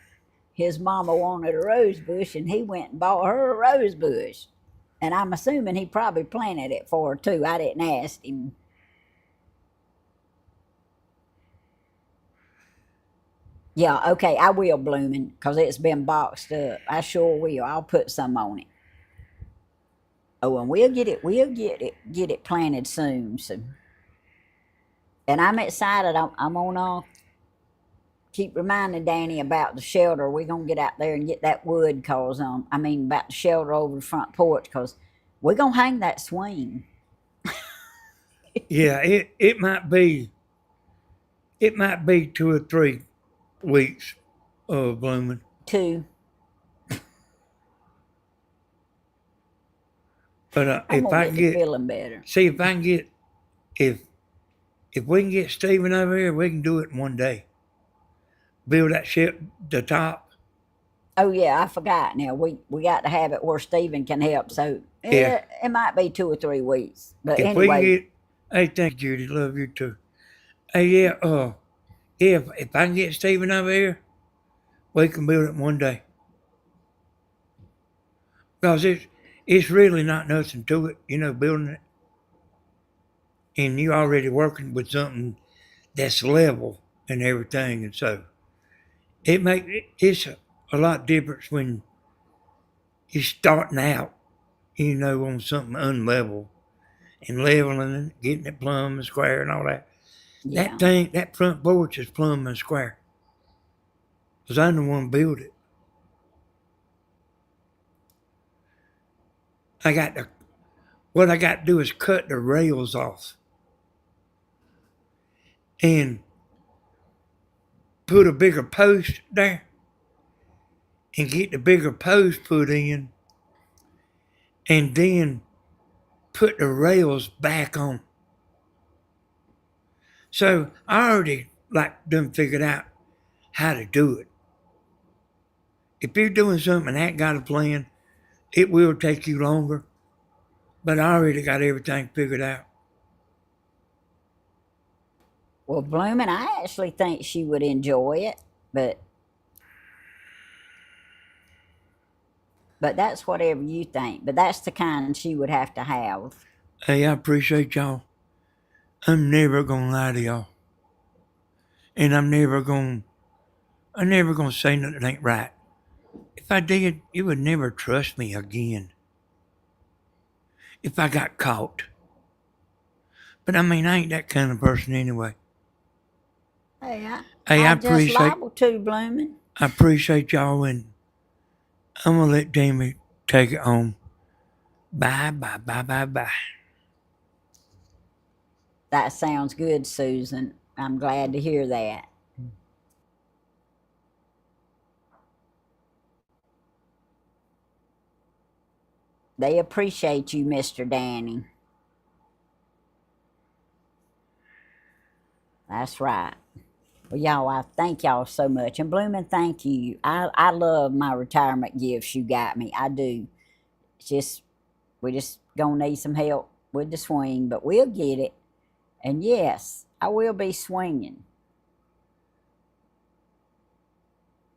his mama wanted a rose bush, and he went and bought her a rose bush. And I'm assuming he probably planted it for her too. I didn't ask him. Yeah, okay, I will, Blooming, because it's been boxed up. I sure will. I'll put some on it. Oh, and we'll get it planted soon. So, and I'm excited. I'm gonna keep reminding Danny about the shelter. We're gonna get out there and get that wood, cause about the shelter over the front porch, cause we're gonna hang that swing. Yeah, it might be 2 or 3 weeks of blooming. 2. But I'm if gonna I get can to feeling better. see if I can get if we can get Stephen over here, we can do it in one day. Build that ship, the top. Oh yeah, I forgot. Now we got to have it where Stephen can help. So Yeah. it might be 2 or 3 weeks. But If we can anyway, get, hey, thank you, Judy, love you too. Hey, yeah, if I can get Stephen over here, we can build it in one day. Because it's really not nothing to it, building it. And you're already working with something that's level and everything. And so it's a lot different when you're starting out, on something unlevel and leveling it, getting it plumb and square and all that. Yeah. That front porch is plumb and square. Because I'm the one built it. What I got to do is cut the rails off and put a bigger post there and get the bigger post put in and then put the rails back on. So I already done figured out how to do it. If you're doing something and ain't got a plan, it will take you longer. But I already got everything figured out. Well, Bloomin', I actually think she would enjoy it, but that's whatever you think. But that's the kind she would have to have. Hey, I appreciate y'all. I'm never gonna lie to y'all. And I'm never gonna say nothing that ain't right. If I did, you would never trust me again. If I got caught. But I mean, I ain't that kind of person anyway. Hey, Hey, I just liable to, Bloomin'. I appreciate y'all, and I'm gonna let Jamie take it home. Bye, bye, bye, bye, bye. That sounds good, Susan. I'm glad to hear that. They appreciate you, Mr. Danny. That's right. Well, y'all, I thank y'all so much. And Bloomin', thank you. I love my retirement gifts you got me. I do. It's just, we just gonna need some help with the swing, but we'll get it. And yes, I will be swinging.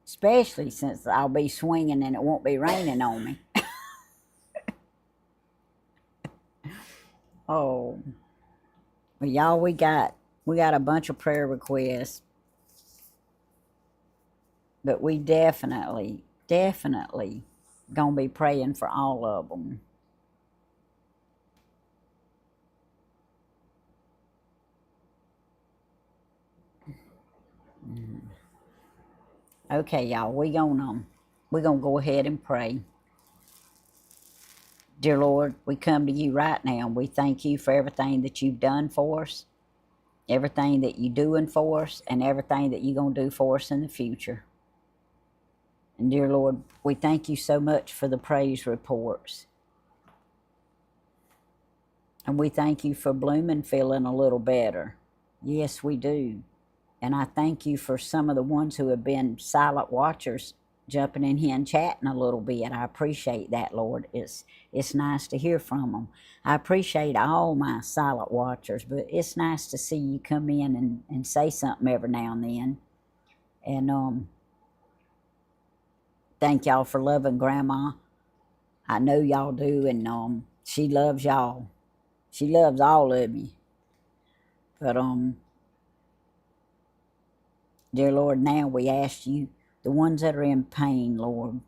Especially since I'll be swinging and it won't be raining on me. Oh. Well, y'all, we got a bunch of prayer requests. But we definitely gonna be praying for all of them. Okay, y'all, we're gonna go ahead and pray. Dear Lord, we come to you right now and we thank you for everything that you've done for us, everything that you're doing for us, and everything that you're gonna do for us in the future. And dear Lord, we thank you so much for the praise reports. And we thank you for Bloomin' feeling a little better. Yes, we do. And I thank you for some of the ones who have been silent watchers jumping in here and chatting a little bit. I appreciate that, Lord. It's nice to hear from them. I appreciate all my silent watchers, but it's nice to see you come in and say something every now and then. And thank y'all for loving Grandma. I know y'all do, and she loves y'all. She loves all of you. But dear Lord, now we ask you, the ones that are in pain, Lord.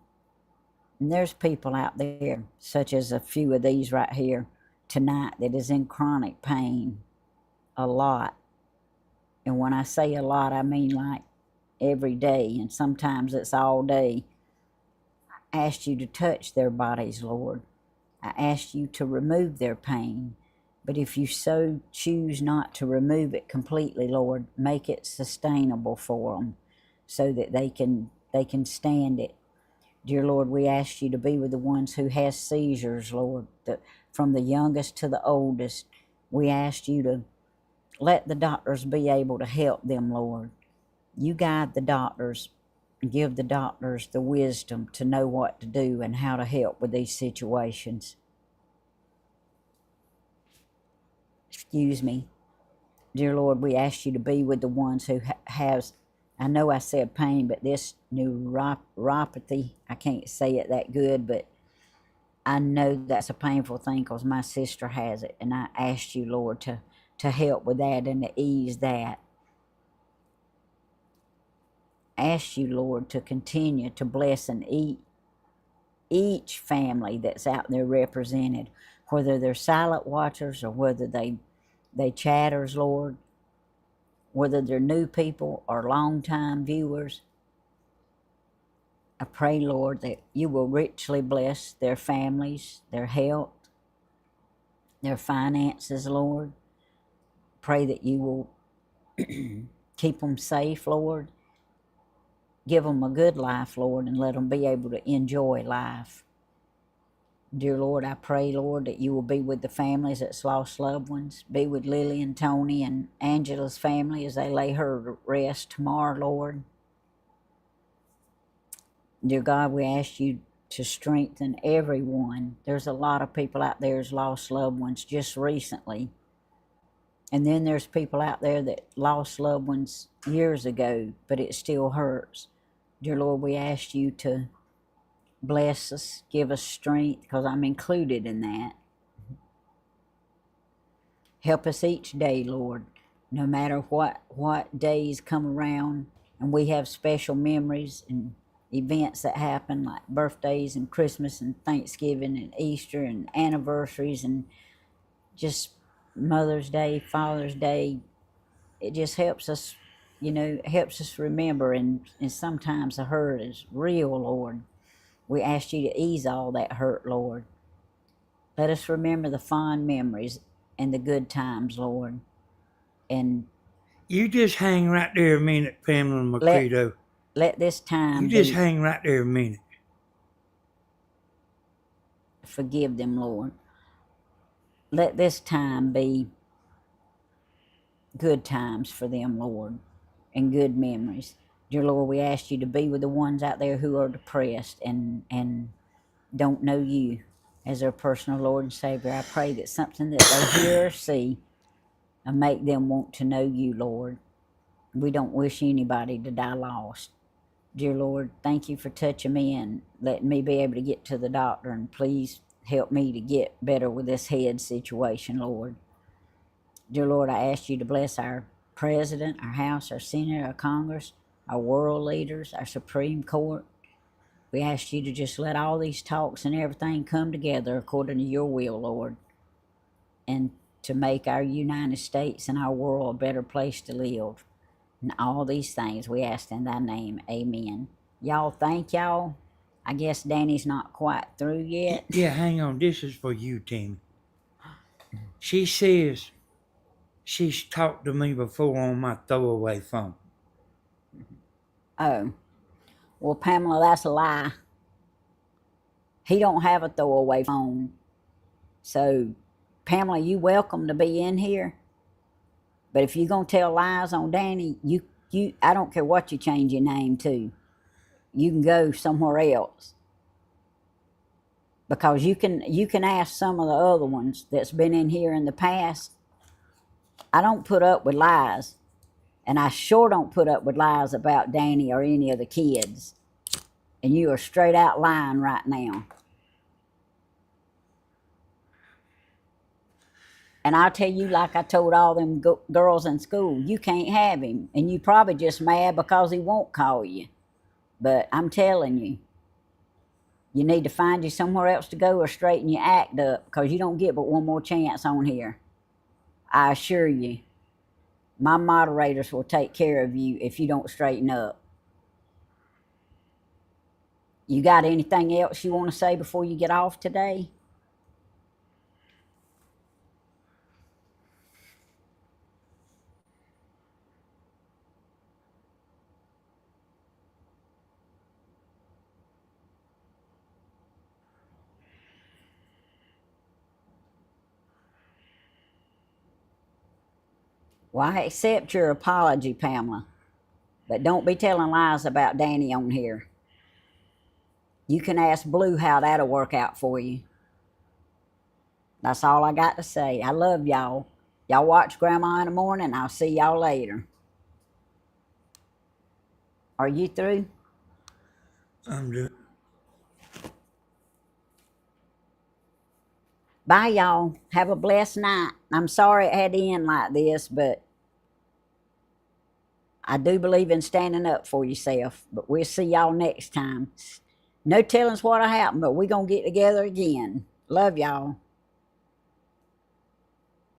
And there's people out there, such as a few of these right here tonight, that is in chronic pain a lot. And when I say a lot, I mean like every day, and sometimes it's all day. I ask you to touch their bodies, Lord. I ask you to remove their pain. But if you so choose not to remove it completely, Lord, make it sustainable for them so that they can stand it. Dear Lord, we ask you to be with the ones who has seizures, Lord, from the youngest to the oldest. We ask you to let the doctors be able to help them, Lord. You guide the doctors and give the doctors the wisdom to know what to do and how to help with these situations. Excuse me. Dear Lord, we ask you to be with the ones who has, I know I said pain, but this neuropathy, I can't say it that good, but I know that's a painful thing because my sister has it, and I asked you, Lord, to help with that and to ease that. Ask you, Lord, to continue to bless and each family that's out there represented, whether they're silent watchers or whether they chatters, Lord, whether they're new people or long-time viewers. I pray, Lord, that you will richly bless their families, their health, their finances, Lord. Pray that you will keep them safe, Lord. Give them a good life, Lord, and let them be able to enjoy life. Dear Lord, I pray, Lord, that you will be with the families that's lost loved ones. Be with Lily and Tony and Angela's family as they lay her to rest tomorrow, Lord. Dear God, we ask you to strengthen everyone. There's a lot of people out there who's lost loved ones just recently. And then there's people out there that lost loved ones years ago, but it still hurts. Dear Lord, we ask you to bless us, give us strength, because I'm included in that. Help us each day, Lord, no matter what days come around, and we have special memories and events that happen, like birthdays and Christmas and Thanksgiving and Easter and anniversaries and just Mother's Day, Father's Day. It just helps us, helps us remember, and sometimes the hurt is real, Lord. We ask you to ease all that hurt, Lord. Let us remember the fond memories and the good times, Lord. And You just hang right there a minute, Pamela Macredo. let this time You just be, hang right there a minute. forgive them, Lord. Let this time be good times for them, Lord, and good memories. Dear Lord, we ask you to be with the ones out there who are depressed and don't know you as their personal Lord and Savior. I pray that something that they hear or see will make them want to know you, Lord. We don't wish anybody to die lost. Dear Lord, thank you for touching me and letting me be able to get to the doctor, and please help me to get better with this head situation, Lord. Dear Lord, I ask you to bless our president, our House, our Senate, our Congress, our world leaders, our Supreme Court. We ask you to just let all these talks and everything come together according to your will, Lord, and to make our United States and our world a better place to live. And all these things we ask in thy name. Amen. Y'all, thank y'all. I guess Danny's not quite through yet. Yeah, hang on. This is for you, Tammy. She says she's talked to me before on my throwaway phone. Oh, well, Pamela, that's a lie. He don't have a throwaway phone. So, Pamela, you welcome to be in here. But if you're gonna tell lies on Danny, you I don't care what you change your name to. You can go somewhere else. Because you can ask some of the other ones that's been in here in the past. I don't put up with lies. And I sure don't put up with lies about Danny or any of the kids. And you are straight out lying right now. And I'll tell you, like I told all them girls in school, you can't have him. And you probably just mad because he won't call you. But I'm telling you, you need to find you somewhere else to go or straighten your act up, because you don't get but one more chance on here. I assure you, my moderators will take care of you if you don't straighten up. You got anything else you want to say before you get off today? Well, I accept your apology, Pamela, but don't be telling lies about Danny on here. You can ask Blue how that'll work out for you. That's all I got to say. I love y'all. Y'all watch Grandma in the morning. I'll see y'all later. Are you through? I'm just Bye, y'all. Have a blessed night. I'm sorry it had to end like this, but I do believe in standing up for yourself. But we'll see y'all next time. No telling what'll happen, but we're going to get together again. Love y'all.